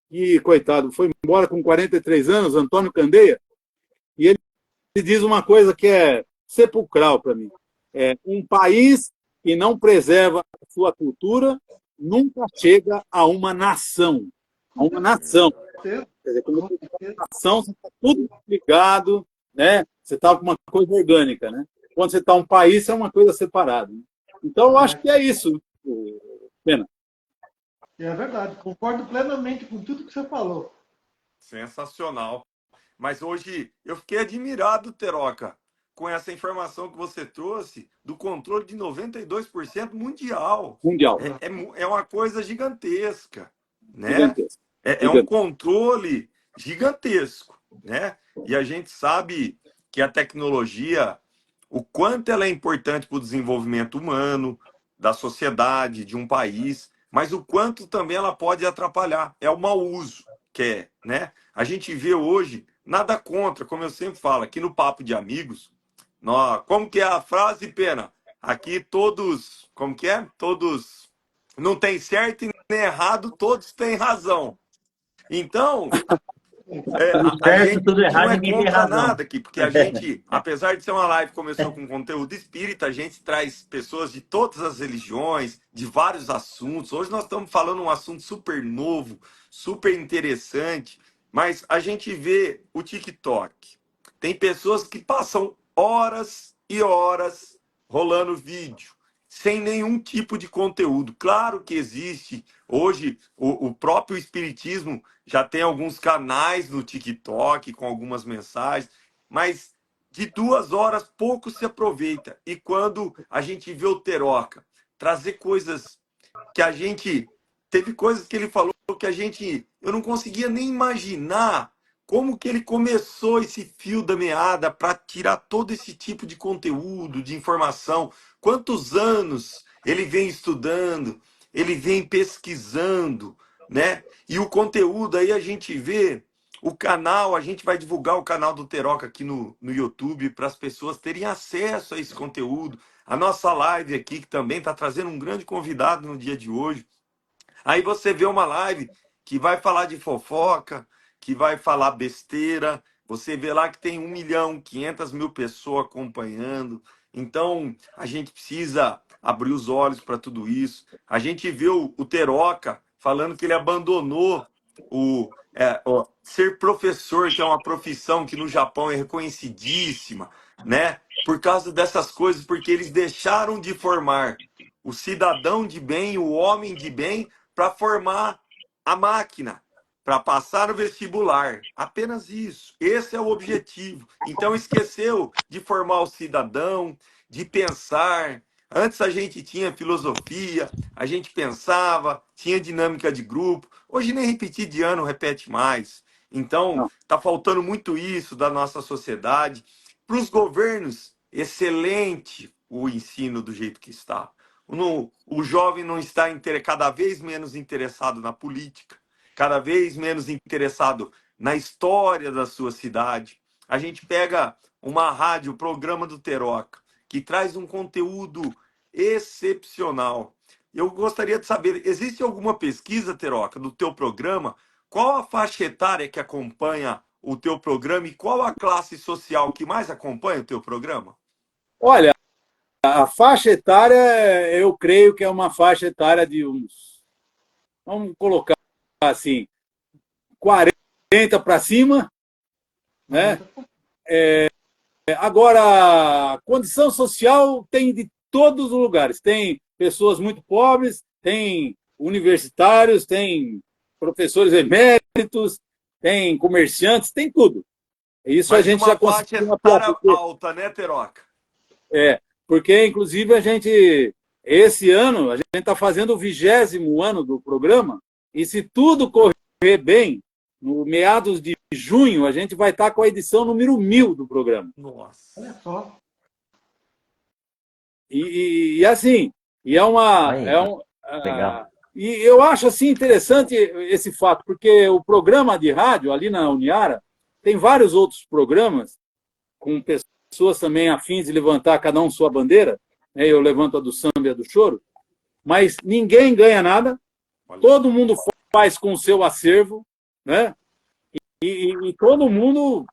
que, coitado, foi embora com 43 anos, Antônio Candeia, e ele diz uma coisa que é sepulcral para mim. Um país que não preserva a sua cultura nunca chega a uma nação. A uma nação. Quer dizer, quando você está uma nação, você está tudo ligado, né? Você está com uma coisa orgânica, né? Quando você está um país, é uma coisa separada, né? Então, eu acho que é isso, Pena. É verdade, concordo plenamente com tudo que você falou. Sensacional. Mas hoje eu fiquei admirado, Teroca, com essa informação que você trouxe do controle de 92% mundial. Mundial. É uma coisa gigantesca, né? Gigantesco. É um controle gigantesco, né? E a gente sabe que a tecnologia, o quanto ela é importante para o desenvolvimento humano, da sociedade, de um país, mas o quanto também ela pode atrapalhar. É o mau uso que é, né? A gente vê hoje, nada contra, como eu sempre falo, aqui no Papo de Amigos, como que é a frase, Pena? Aqui todos, como que é? Todos, não tem certo e nem errado, todos têm razão. Então, Tudo a certo, gente tudo não errado, é ninguém tem contra razão. nada aqui, porque a gente, apesar de ser uma live que começou com conteúdo espírita, a gente traz pessoas de todas as religiões, de vários assuntos. Hoje nós estamos falando um assunto super novo, super interessante, mas a gente vê o TikTok. Tem pessoas que passam horas e horas rolando vídeo, sem nenhum tipo de conteúdo. Claro que existe. Hoje, o próprio Espiritismo já tem alguns canais no TikTok com algumas mensagens, mas de 2 horas pouco se aproveita. E quando a gente vê o Teroca trazer coisas que a gente. Teve coisas que ele falou que eu não conseguia nem imaginar como que ele começou esse fio da meada para tirar todo esse tipo de conteúdo, de informação. Quantos anos ele vem estudando, ele vem pesquisando, né? E o conteúdo aí a gente vê, o canal, a gente vai divulgar o canal do Teroca aqui no YouTube para as pessoas terem acesso a esse conteúdo. A nossa live aqui, que também está trazendo um grande convidado no dia de hoje. Aí você vê uma live que vai falar de fofoca, que vai falar besteira. Você vê lá que tem 1.500.000 pessoas acompanhando. Então, a gente precisa abrir os olhos para tudo isso. A gente viu o Teroca falando que ele abandonou ser professor, que é uma profissão que no Japão é reconhecidíssima, né? Por causa dessas coisas, porque eles deixaram de formar o cidadão de bem, o homem de bem, para formar a máquina, para passar no vestibular. Apenas isso. Esse é o objetivo. Então esqueceu de formar o cidadão, de pensar. Antes a gente tinha filosofia, a gente pensava, tinha dinâmica de grupo. Hoje nem repetir de ano repete mais. Então, Não. está faltando muito isso da nossa sociedade. Para os governos, excelente o ensino do jeito que está. O jovem não está cada vez menos interessado na política, cada vez menos interessado na história da sua cidade. A gente pega uma rádio, o programa do Teroca, que traz um conteúdo excepcional. Eu gostaria de saber, existe alguma pesquisa, Teroca, do teu programa? Qual a faixa etária que acompanha o teu programa e qual a classe social que mais acompanha o teu programa? Olha, a faixa etária, eu creio que é uma faixa etária de uns, vamos colocar assim, 40 para cima, né? Agora, condição social tem de todos os lugares. Tem pessoas muito pobres, tem universitários, tem professores eméritos, tem comerciantes, tem tudo. Isso a Mas gente uma já faixa conseguiu mapear. etária alta, né, Teroca? Porque, inclusive, esse ano, a gente está fazendo o 20º ano do programa, e se tudo correr bem, no meados de junho, a gente vai estar com a edição número 1000 do programa. Nossa. Olha só. E assim, e é uma. Aí, legal. E eu acho assim interessante esse fato, porque o programa de rádio, ali na Uniara, tem vários outros programas, com pessoas também afins de levantar cada um sua bandeira, né? Eu levanto a do samba e a do choro, mas ninguém ganha nada, todo mundo faz com o seu acervo, né? E todo mundo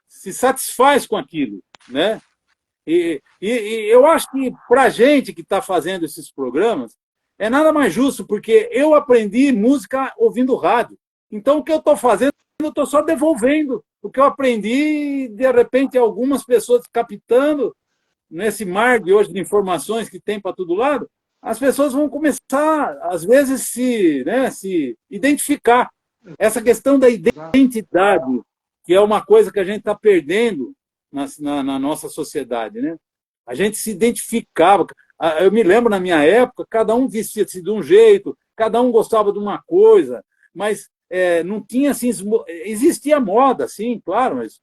se satisfaz com aquilo, né? E eu acho que para a gente que está fazendo esses programas, é nada mais justo, porque eu aprendi música ouvindo rádio. Então, o que eu estou fazendo, eu estou só devolvendo o que eu aprendi, de repente, algumas pessoas captando nesse mar de hoje de informações que tem para todo lado, as pessoas vão começar, às vezes, se identificar. Essa questão da identidade, que é uma coisa que a gente está perdendo na nossa sociedade, né? A gente se identificava. Eu me lembro, na minha época, cada um vestia-se de um jeito, cada um gostava de uma coisa, mas não tinha assim. Existia moda, sim, claro, mas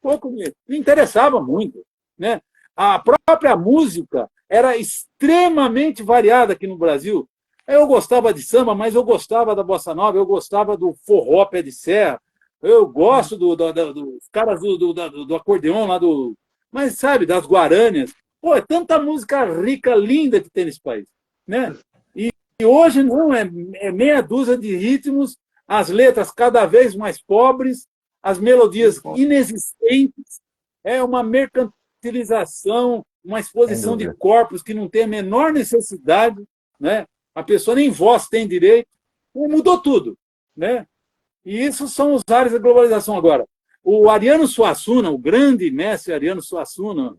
pouco me interessava muito, né? A própria música era extremamente variada aqui no Brasil. Eu gostava de samba, mas eu gostava da bossa nova, eu gostava do forró pé de serra, eu gosto dos caras do acordeão lá do. Mas, sabe, das guarâneas. Pô, é tanta música rica, linda que tem nesse país, né? E hoje não, é meia dúzia de ritmos, as letras cada vez mais pobres, as melodias inexistentes, é uma mercantilização, uma exposição de corpos que não tem a menor necessidade, né? A pessoa nem voz tem direito, mudou tudo, né? E isso são os ares da globalização agora. O Ariano Suassuna, o grande mestre Ariano Suassuna,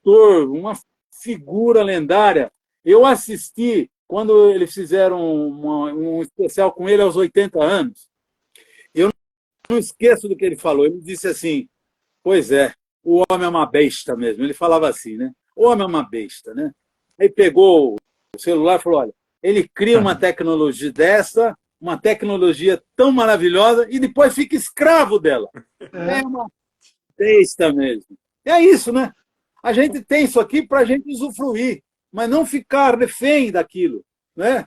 uma figura lendária. Eu assisti quando eles fizeram um especial com ele aos 80 anos. Eu não esqueço do que ele falou. Ele disse assim, pois é, o homem é uma besta mesmo. Ele falava assim, né? O homem é uma besta, né? Aí pegou o celular e falou, olha, ele cria uma tecnologia dessa, uma tecnologia tão maravilhosa, e depois fica escravo dela. É uma besta mesmo. É isso, né? A gente tem isso aqui para a gente usufruir, mas não ficar refém daquilo, né?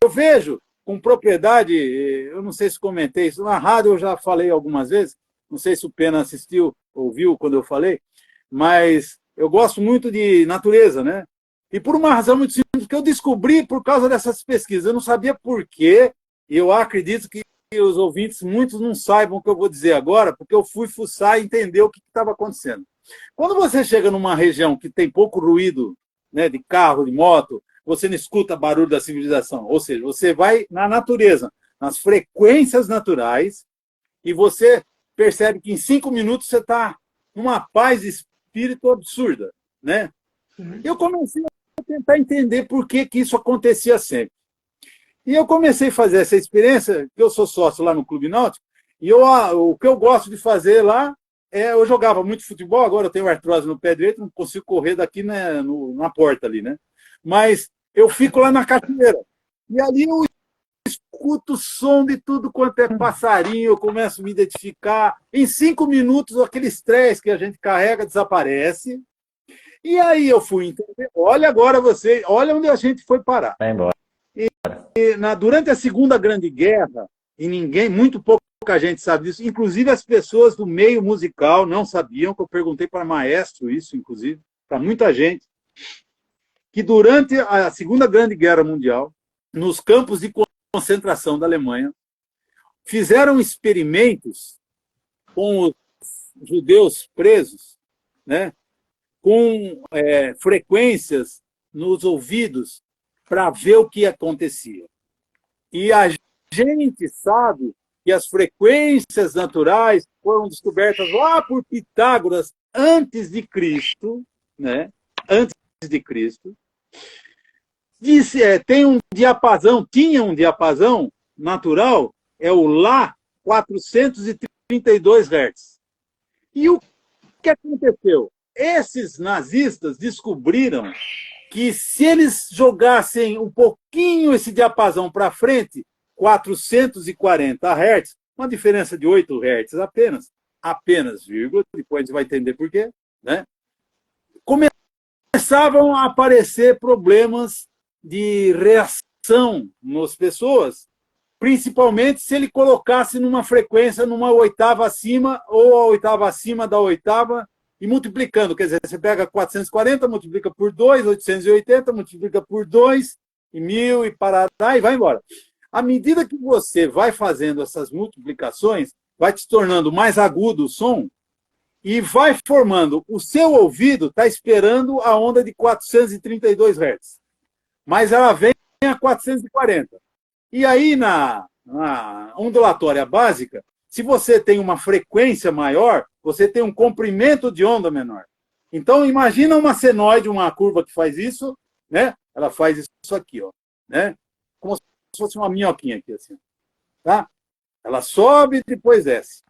Eu vejo com propriedade, eu não sei se comentei isso, na rádio eu já falei algumas vezes, não sei se o Pena assistiu, ouviu quando eu falei, mas eu gosto muito de natureza, né? E por uma razão muito simples, que eu descobri por causa dessas pesquisas. Eu não sabia por quê, e eu acredito que os ouvintes, muitos não saibam o que eu vou dizer agora, porque eu fui fuçar e entender o que estava acontecendo. Quando você chega numa região que tem pouco ruído, né, de carro, de moto, você não escuta barulho da civilização. Ou seja, você vai na natureza, nas frequências naturais, e você percebe que em 5 minutos você está numa paz de espírito absurda, né? Eu comecei a tentar entender por que isso acontecia sempre. E eu comecei a fazer essa experiência, que eu sou sócio lá no Clube Náutico, e o que eu gosto de fazer lá eu jogava muito futebol, agora eu tenho artrose no pé direito, não consigo correr daqui, né, na porta ali, né? Mas eu fico lá na cachoeira. E ali eu escuto o som de tudo quanto é passarinho, eu começo a me identificar. Em 5 minutos, aquele estresse que a gente carrega desaparece. E aí eu fui entender. Olha agora você, olha onde a gente foi parar. Vai embora. Durante a Segunda Grande Guerra, e muito pouca gente sabe disso, inclusive as pessoas do meio musical não sabiam, que eu perguntei para maestro isso, inclusive, para muita gente, que durante a Segunda Grande Guerra Mundial, nos campos de concentração da Alemanha, fizeram experimentos com os judeus presos, né, com frequências nos ouvidos para ver o que acontecia. E a gente sabe que as frequências naturais foram descobertas lá por Pitágoras antes de Cristo, né? Antes de Cristo. Tinha um diapasão natural, é o Lá 432 Hz. E o que aconteceu? Esses nazistas descobriram que se eles jogassem um pouquinho esse diapasão para frente, 440 Hz, uma diferença de 8 Hz apenas, vírgula, depois a gente vai entender por quê, né? Começavam a aparecer problemas de reação nas pessoas, principalmente se ele colocasse numa frequência, numa oitava acima, ou a oitava acima da oitava, e multiplicando, quer dizer, você pega 440, multiplica por 2, 880, multiplica por 2, e 1000, e parará, e vai embora. À medida que você vai fazendo essas multiplicações, vai te tornando mais agudo o som, e vai formando, o seu ouvido está esperando a onda de 432 Hz, mas ela vem a 440. E aí, na ondulatória básica, se você tem uma frequência maior, você tem um comprimento de onda menor. Então, imagina uma senoide, uma curva que faz isso, né? Ela faz isso aqui, ó, né? Como se fosse uma minhoquinha aqui, assim. Tá? Ela sobe e depois desce.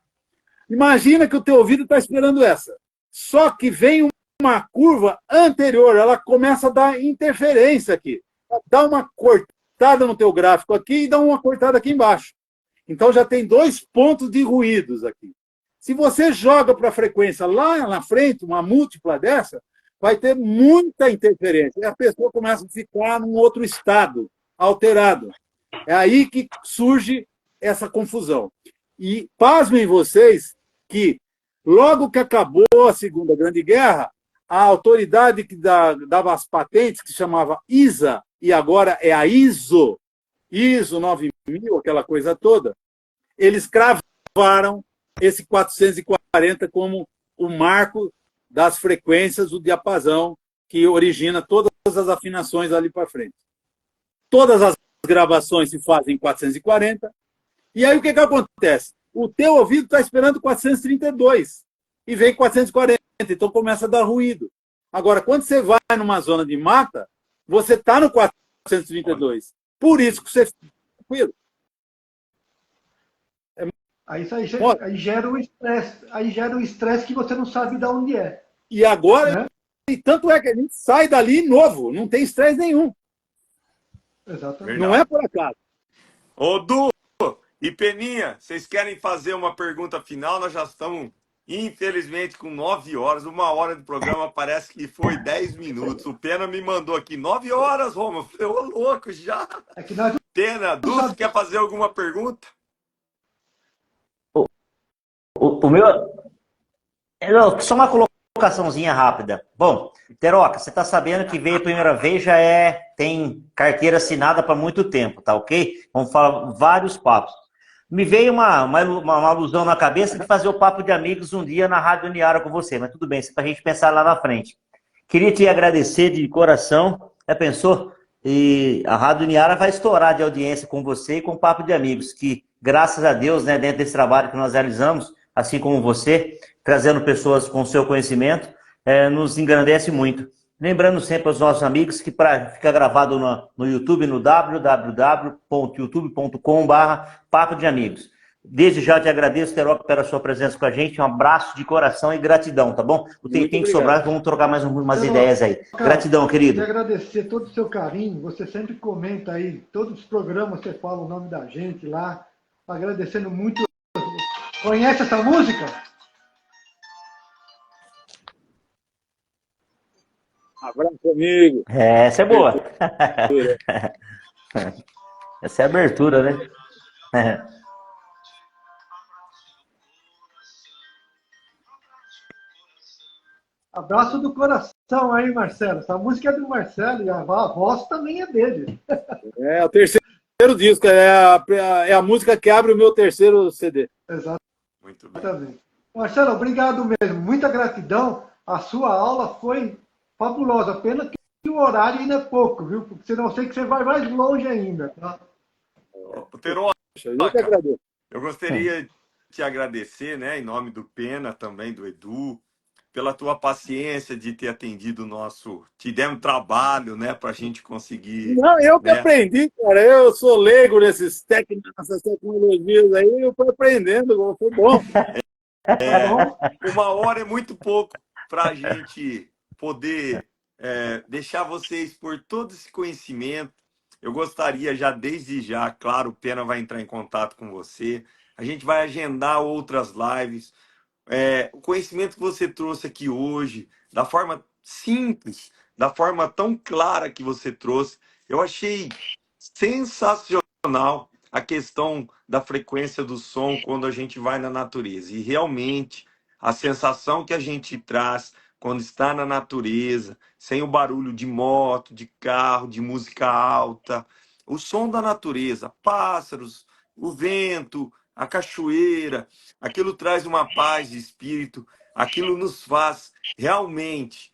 Imagina que o teu ouvido está esperando essa. Só que vem uma curva anterior, ela começa a dar interferência aqui. Dá uma cortada no teu gráfico aqui e dá uma cortada aqui embaixo. Então já tem 2 pontos de ruídos aqui. Se você joga para a frequência lá na frente, uma múltipla dessa, vai ter muita interferência. E a pessoa começa a ficar num outro estado, alterado. É aí que surge essa confusão. E pasmem vocês que, logo que acabou a Segunda Grande Guerra, a autoridade que dava as patentes, que chamava ISA, e agora é a ISO 9000, aquela coisa toda, eles cravaram esse 440 como o marco das frequências do diapasão que origina todas as afinações ali para frente. Todas as gravações se fazem em 440, e aí o que acontece? O teu ouvido está esperando 432 e vem 440, então começa a dar ruído. Agora, quando você vai numa zona de mata, você está no 432. Por isso que você fica tranquilo. Aí gera um estresse. Aí gera um estresse que você não sabe de onde é. E agora, né? E tanto é que a gente sai dali novo, não tem estresse nenhum. Exatamente. Não é por acaso. Ô, Du e Peninha, vocês querem fazer uma pergunta final? Nós já estamos, infelizmente, com 9 horas. 1 hora de programa, parece que foi 10 minutos. O Pena me mandou aqui 9 horas, Roma. Eu falei, ô, louco, já. É que nós Pena, Du, você quer fazer alguma pergunta? O meu. Só uma colocação colocaçãozinha rápida. Bom, Teroca, você está sabendo que veio a primeira vez, tem carteira assinada para muito tempo, tá ok? Vamos falar vários papos. Me veio uma alusão na cabeça de fazer o papo de amigos um dia na Rádio Uniara com você, mas tudo bem, isso é para a gente pensar lá na frente. Queria te agradecer de coração, já pensou? E a Rádio Uniara vai estourar de audiência com você e com o Papo de Amigos, que, graças a Deus, né, dentro desse trabalho que nós realizamos, assim como você, trazendo pessoas com seu conhecimento, nos engrandece muito. Lembrando sempre aos nossos amigos que fica gravado no YouTube, no www.youtube.com/Papo de Amigos. Desde já te agradeço, Teroca, pela sua presença com a gente. Um abraço de coração e gratidão, tá bom? O tempinho que sobrar, vamos trocar mais umas ideias aí. Gratidão, querido. Quero agradecer todo o seu carinho. Você sempre comenta aí, todos os programas você fala o nome da gente lá. Agradecendo muito. Conhece essa música? Abraço, amigo. Essa é boa. Essa é a abertura, né? Abraço do coração aí, Marcelo. Essa música é do Marcelo e a voz também é dele. É o terceiro disco, é a música que abre o meu terceiro CD. Exatamente. Muito bem. Marcelo, obrigado mesmo. Muita gratidão. A sua aula foi fabulosa. Pena que o horário ainda é pouco, viu? Porque senão eu sei que você vai mais longe ainda. Tá? Teroca, Eu que agradeço. eu gostaria de te agradecer, né, em nome do Pena, também do Edu, pela tua paciência de ter atendido o nosso... Te demos trabalho, né, para a gente conseguir... Não, eu que né? aprendi, cara. Eu sou leigo nessas tecnologias aí, eu fui aprendendo, foi bom. Uma hora é muito pouco para a gente poder deixar vocês por todo esse conhecimento. Eu gostaria já, desde já, claro, o Pena vai entrar em contato com você. A gente vai agendar outras lives. O conhecimento que você trouxe aqui hoje, da forma simples, da forma tão clara que você trouxe, eu achei sensacional a questão da frequência do som quando a gente vai na natureza. E realmente, a sensação que a gente traz quando está na natureza, sem o barulho de moto, de carro, de música alta, o som da natureza, pássaros, o vento, a cachoeira, aquilo traz uma paz de espírito, aquilo nos faz realmente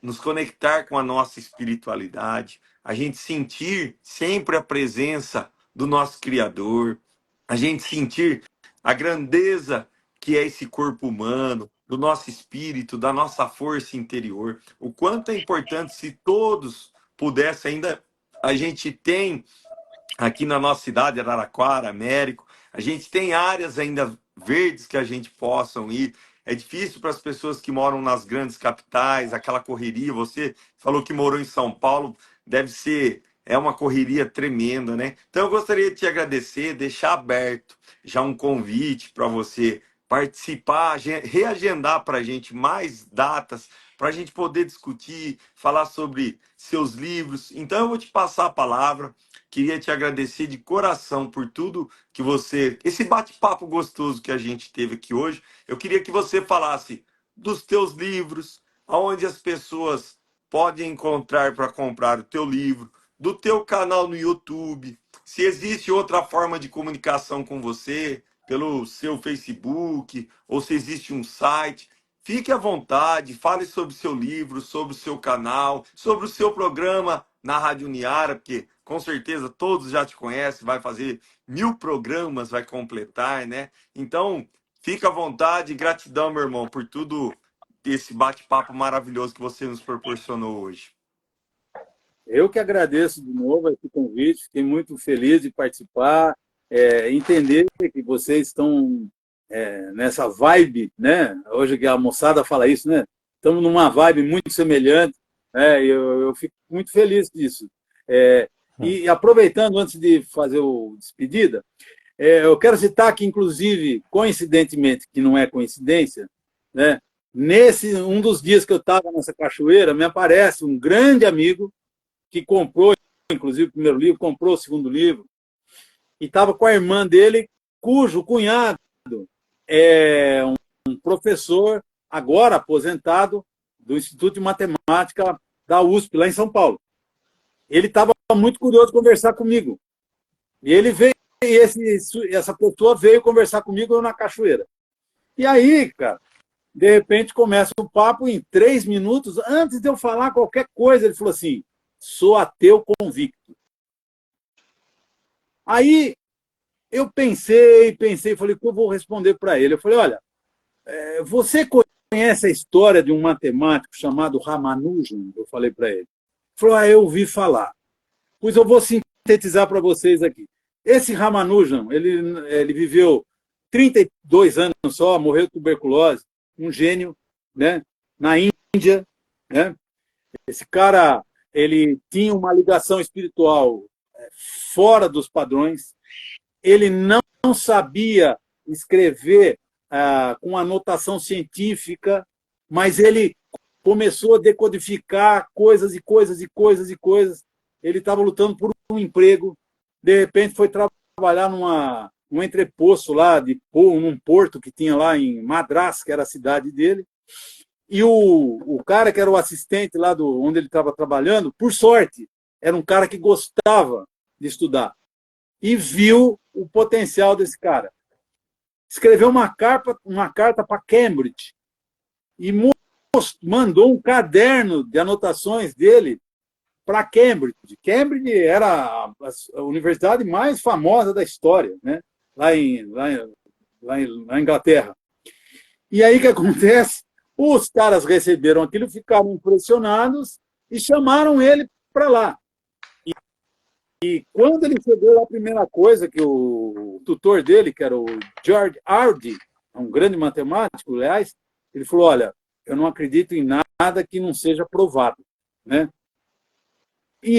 nos conectar com a nossa espiritualidade, a gente sentir sempre a presença do nosso Criador, a gente sentir a grandeza que é esse corpo humano, do nosso espírito, da nossa força interior. O quanto é importante se todos pudessem ainda. A gente tem aqui na nossa cidade, Araraquara, Américo, a gente tem áreas ainda verdes que a gente possam ir. É difícil para as pessoas que moram nas grandes capitais, aquela correria. Você falou que morou em São Paulo, deve ser, é uma correria tremenda, né? Então eu gostaria de te agradecer, deixar aberto já um convite para você participar, reagendar para a gente mais datas, para a gente poder discutir, falar sobre seus livros. Então eu vou te passar a palavra. Queria te agradecer de coração por tudo que esse bate-papo gostoso que a gente teve aqui hoje. Eu queria que você falasse dos teus livros, aonde as pessoas podem encontrar para comprar o teu livro, do teu canal no YouTube, se existe outra forma de comunicação com você, pelo seu Facebook, ou se existe um site. Fique à vontade, fale sobre o seu livro, sobre o seu canal, sobre o seu programa na Rádio Uniara, porque com certeza todos já te conhecem, vai fazer 1000 programas, vai completar, né? Então, fica à vontade, gratidão, meu irmão, por tudo esse bate-papo maravilhoso que você nos proporcionou hoje. Eu que agradeço de novo esse convite, fiquei muito feliz de participar, entender que vocês estão nessa vibe, né? Hoje que a moçada fala isso, né? Estamos numa vibe muito semelhante, né? Eu fico muito feliz disso. E aproveitando, antes de fazer o despedida, eu quero citar que, inclusive, coincidentemente, que não é coincidência, né? Um dos dias que eu estava nessa cachoeira, me aparece um grande amigo que comprou, inclusive, o primeiro livro, comprou o segundo livro, e estava com a irmã dele, cujo cunhado é um professor agora aposentado do Instituto de Matemática da USP, lá em São Paulo. Ele estava muito curioso de conversar comigo. E ele veio, essa pessoa veio conversar comigo na cachoeira. E aí, cara, de repente começa o papo em 3 minutos, antes de eu falar qualquer coisa, ele falou assim: sou ateu convicto. Aí eu pensei, falei, o que eu vou responder para ele? Eu falei, olha, você conhece a história de um matemático chamado Ramanujan? Eu falei para ele. Ele falou, eu ouvi falar. Pois eu vou sintetizar para vocês aqui. Esse Ramanujan, ele viveu 32 anos só, morreu de tuberculose, um gênio, né, na Índia, né? Esse cara, ele tinha uma ligação espiritual fora dos padrões, ele não sabia escrever com anotação científica, mas ele começou a decodificar coisas e coisas e coisas e coisas. Ele estava lutando por um emprego, de repente foi trabalhar num entreposto lá, num porto que tinha lá em Madras, que era a cidade dele, e o cara que era o assistente lá onde ele estava trabalhando, por sorte, era um cara que gostava de estudar, e viu o potencial desse cara. Escreveu uma carta para Cambridge e mandou um caderno de anotações dele para Cambridge. Cambridge era a universidade mais famosa da história, né? Na Inglaterra. E aí o que acontece? Os caras receberam aquilo, ficaram impressionados e chamaram ele para lá. E quando ele chegou lá, a primeira coisa que o tutor dele, que era o George Hardy, um grande matemático, aliás, ele falou, olha, eu não acredito em nada que não seja provado, né? E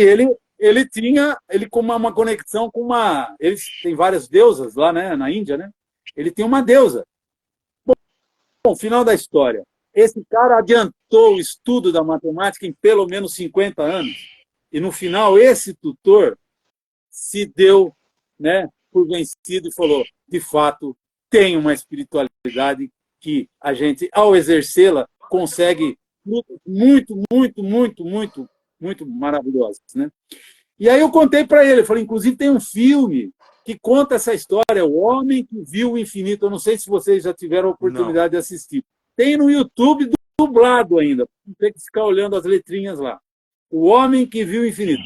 ele tinha com uma conexão com eles têm várias deusas lá, né, na Índia, né? Ele tem uma deusa. Bom, final da história. Esse cara adiantou o estudo da matemática em pelo menos 50 anos. E no final esse tutor se deu, né, por vencido e falou, de fato, tem uma espiritualidade que a gente, ao exercê-la, consegue muito, muito, muito, muito, muito maravilhosas, né? E aí eu contei para ele, eu falei, inclusive tem um filme que conta essa história, O Homem que Viu o Infinito. Eu não sei se vocês já tiveram a oportunidade de assistir. Tem no YouTube dublado ainda, não tem que ficar olhando as letrinhas lá. O Homem que Viu o Infinito.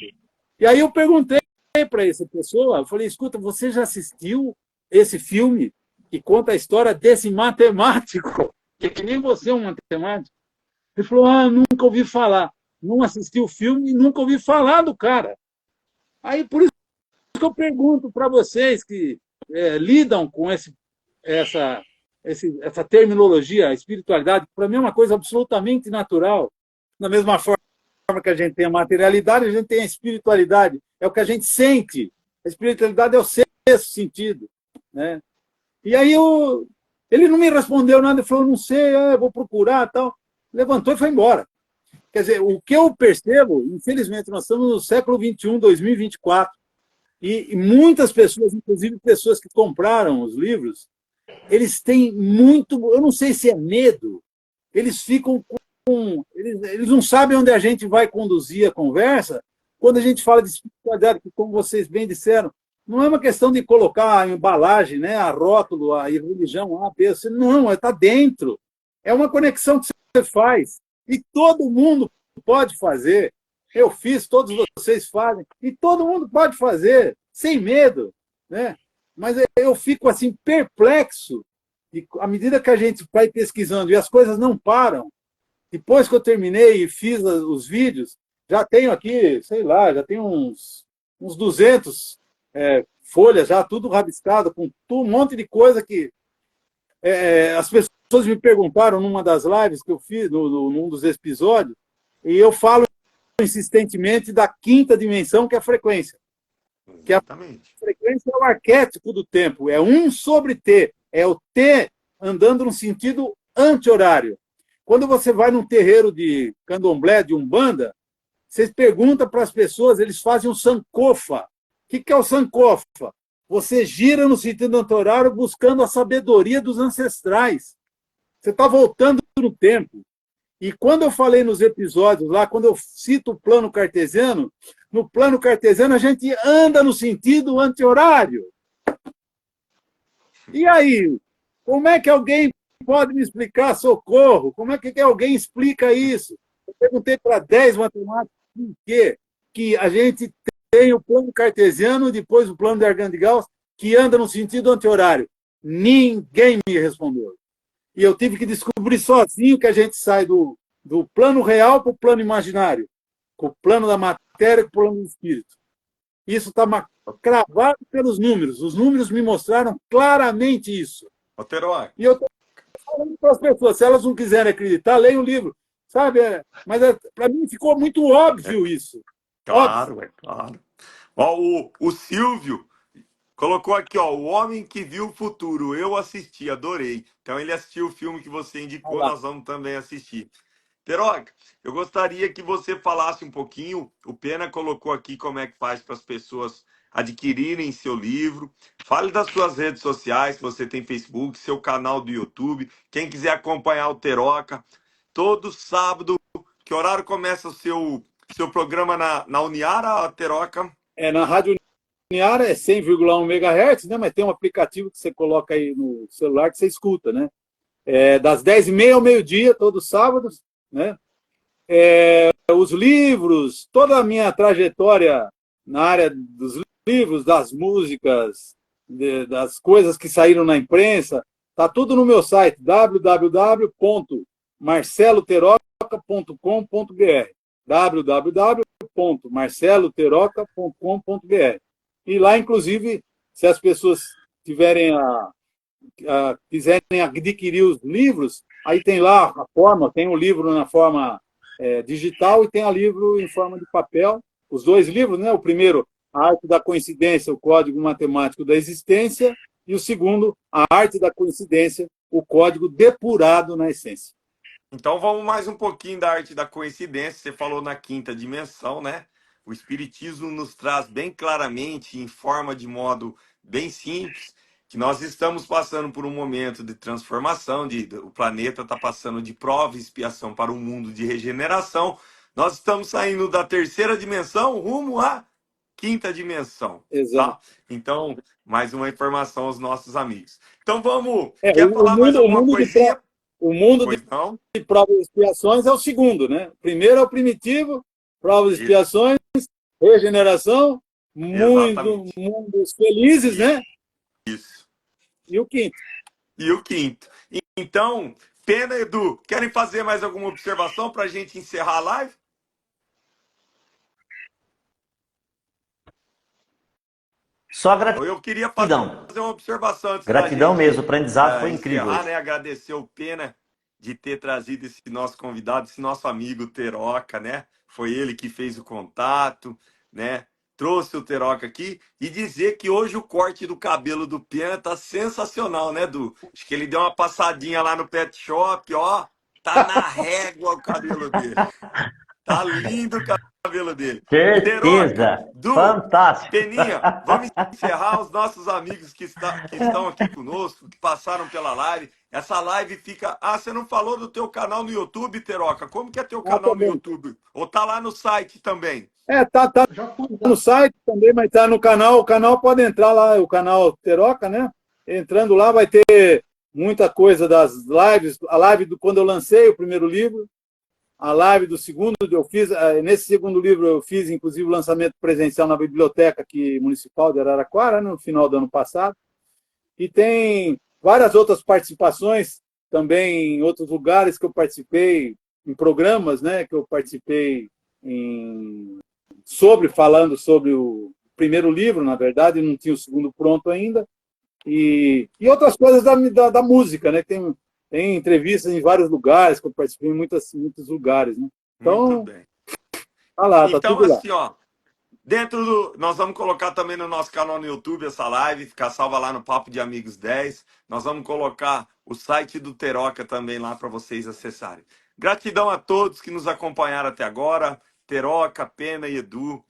E aí eu perguntei para essa pessoa, eu falei, escuta, você já assistiu esse filme que conta a história desse matemático? Que nem você é um matemático. Ele falou, nunca ouvi falar. Não assisti o filme e nunca ouvi falar do cara. Aí, por isso que eu pergunto para vocês que lidam com essa terminologia, a espiritualidade, para mim é uma coisa absolutamente natural. Da mesma forma que a gente tem a materialidade, a gente tem a espiritualidade. É o que a gente sente. A espiritualidade é o sexto sentido, né? E aí ele não me respondeu nada, ele falou, não sei, vou procurar, tal. Levantou e foi embora. Quer dizer, o que eu percebo, infelizmente, nós estamos no século XXI, 2024, e muitas pessoas, inclusive pessoas que compraram os livros, eles têm muito, eu não sei se é medo, eles ficam eles não sabem onde a gente vai conduzir a conversa quando a gente fala de espiritualidade, que, como vocês bem disseram, não é uma questão de colocar a embalagem, né, a rótulo, a religião, A, B, C, não, está dentro. É uma conexão que você faz. E todo mundo pode fazer. Eu fiz, todos vocês fazem. E todo mundo pode fazer, sem medo, né? Mas eu fico assim perplexo. E à medida que a gente vai pesquisando e as coisas não param, depois que eu terminei e fiz os vídeos, já tenho aqui, sei lá, já tenho uns 200 folhas, já tudo rabiscado, com um monte de coisa que as pessoas me perguntaram numa das lives que eu fiz, num dos episódios, e eu falo insistentemente da quinta dimensão, que é a frequência. Exatamente. Que a frequência é o arquétipo do tempo, é 1 sobre T, é o T andando no sentido anti-horário. Quando você vai num terreiro de candomblé, de umbanda, você pergunta para as pessoas, eles fazem um sankofa. O que é o sankofa? Você gira no sentido anti-horário buscando a sabedoria dos ancestrais. Você está voltando no tempo. E quando eu falei nos episódios lá, quando eu cito o plano cartesiano, no plano cartesiano a gente anda no sentido anti-horário. E aí, como é que alguém pode me explicar socorro? Como é que alguém explica isso? Eu perguntei para 10 matemáticos por quê que a gente tem o plano cartesiano e depois o plano de Argand de Gauss que anda no sentido anti-horário. Ninguém me respondeu. E eu tive que descobrir sozinho que a gente sai do plano real para o plano imaginário, com o plano da matéria e com o plano do espírito. Isso está cravado pelos números. Os números me mostraram claramente isso. Teroca. E eu estou falando para as pessoas, se elas não quiserem acreditar, leiam o livro. Sabe? Mas para mim ficou muito óbvio isso. Claro, é claro. Ó, o Silvio colocou aqui, ó, o homem que viu o futuro. Eu assisti, adorei. Então ele assistiu o filme que você indicou, nós vamos também assistir. Teroca, eu gostaria que você falasse um pouquinho. O Pena colocou aqui como é que faz para as pessoas adquirirem seu livro. Fale das suas redes sociais, se você tem Facebook, seu canal do YouTube. Quem quiser acompanhar o Teroca, todo sábado, que horário começa o seu programa na Uniara, Teroca? Na Rádio Uniara é 100,1 MHz, né? Mas tem um aplicativo que você coloca aí no celular que você escuta, né? Das 10h30 ao meio-dia, todos os sábados, né? Os livros, toda a minha trajetória na área dos livros, das músicas, das coisas que saíram na imprensa, está tudo no meu site, www.marceloteroca.com.br www.marceloteroca.com.br E lá, inclusive, se as pessoas quiserem adquirir os livros, aí tem lá a forma, tem o livro na forma digital e tem o livro em forma de papel. Os dois livros, né? O primeiro, A Arte da Coincidência, o Código Matemático da Existência, e o segundo, A Arte da Coincidência, o Código Depurado na Essência. Então vamos mais um pouquinho da arte da coincidência. Você falou na quinta dimensão, né? O Espiritismo nos traz bem claramente, em forma de modo bem simples, que nós estamos passando por um momento de transformação, o planeta está passando de prova e expiação para um mundo de regeneração. Nós estamos saindo da terceira dimensão rumo à quinta dimensão. Exato. Tá? Então, mais uma informação aos nossos amigos. Então vamos. É, Quer falar mais alguma coisinha? O mundo Pois não? de provas e expiações é o segundo, né? O primeiro é o primitivo, provas e expiações, regeneração, mundos felizes, né? Isso. E o quinto. E o quinto. Então, Pena e Edu, querem fazer mais alguma observação para a gente encerrar a live? Só gratidão. Eu queria fazer uma observação antes gratidão da gente, mesmo, o aprendizado foi incrível. Encerrar, né? Agradecer o Pena de ter trazido esse nosso convidado, esse nosso amigo Teroca, né? Foi ele que fez o contato, né? Trouxe o Teroca aqui e dizer que hoje o corte do cabelo do Pena tá sensacional, né, Edu? Acho que ele deu uma passadinha lá no pet shop, ó. Tá na régua o cabelo dele. Tá lindo o cabelo dele. Certeza. Teroca, Fantástico. Peninha, vamos encerrar os nossos amigos que estão aqui conosco, que passaram pela live. Essa live fica... Ah, você não falou do teu canal no YouTube, Teroca? Como que é teu canal no YouTube? Ou tá lá no site também? Tá no site também, mas tá no canal. O canal pode entrar lá, o canal Teroca, né? Entrando lá vai ter muita coisa das lives. A live quando eu lancei o primeiro livro, a live do segundo, eu fiz, nesse segundo livro eu fiz, inclusive, o lançamento presencial na Biblioteca aqui, Municipal de Araraquara, no final do ano passado. E tem várias outras participações também em outros lugares que eu participei, em programas, né, que eu participei falando sobre o primeiro livro, na verdade, não tinha o segundo pronto ainda, e outras coisas da música, né, tem entrevistas em vários lugares, que eu participei em muitos lugares, né? Então, muito bem. Tá lá, tá então, tudo lá. assim, ó, nós vamos colocar também no nosso canal no YouTube essa live, ficar salva lá no Papo de Amigos 10. Nós vamos colocar o site do Teroca também lá para vocês acessarem. Gratidão a todos que nos acompanharam até agora, Teroca, Pena e Edu.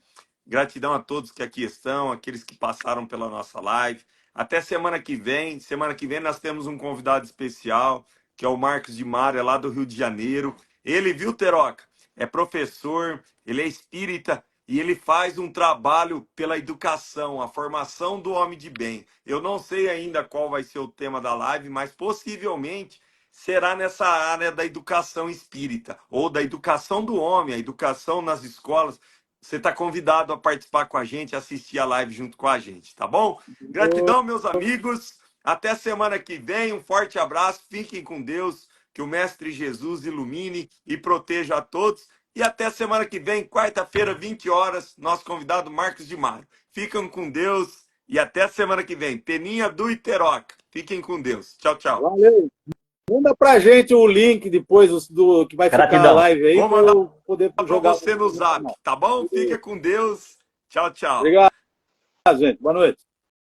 Gratidão a todos que aqui estão, aqueles que passaram pela nossa live. Até semana que vem. Semana que vem nós temos um convidado especial. que é o Marcos de Mário, é lá do Rio de Janeiro. Ele, viu, Teroca? É professor, ele é espírita e ele faz um trabalho pela educação, a formação do homem de bem. Eu não sei ainda qual vai ser o tema da live, mas possivelmente será nessa área da educação espírita, ou da educação do homem, a educação nas escolas. Você está convidado a participar com a gente, assistir a live junto com a gente, tá bom? Gratidão, meus amigos. Até semana que vem. Um forte abraço. Fiquem com Deus. Que o Mestre Jesus ilumine e proteja a todos. E até semana que vem, quarta-feira, 20 horas, nosso convidado Marcos de Mário. Fiquem com Deus e até semana que vem. Peninha do Iteroca. Fiquem com Deus. Tchau, tchau. Valeu. Manda pra gente o link depois do que vai ficar a Gratidão. live aí, Vou para mandar eu poder para jogar você no zap, tá bom? Fica com Deus. Tchau, tchau. Obrigado, gente. Boa noite.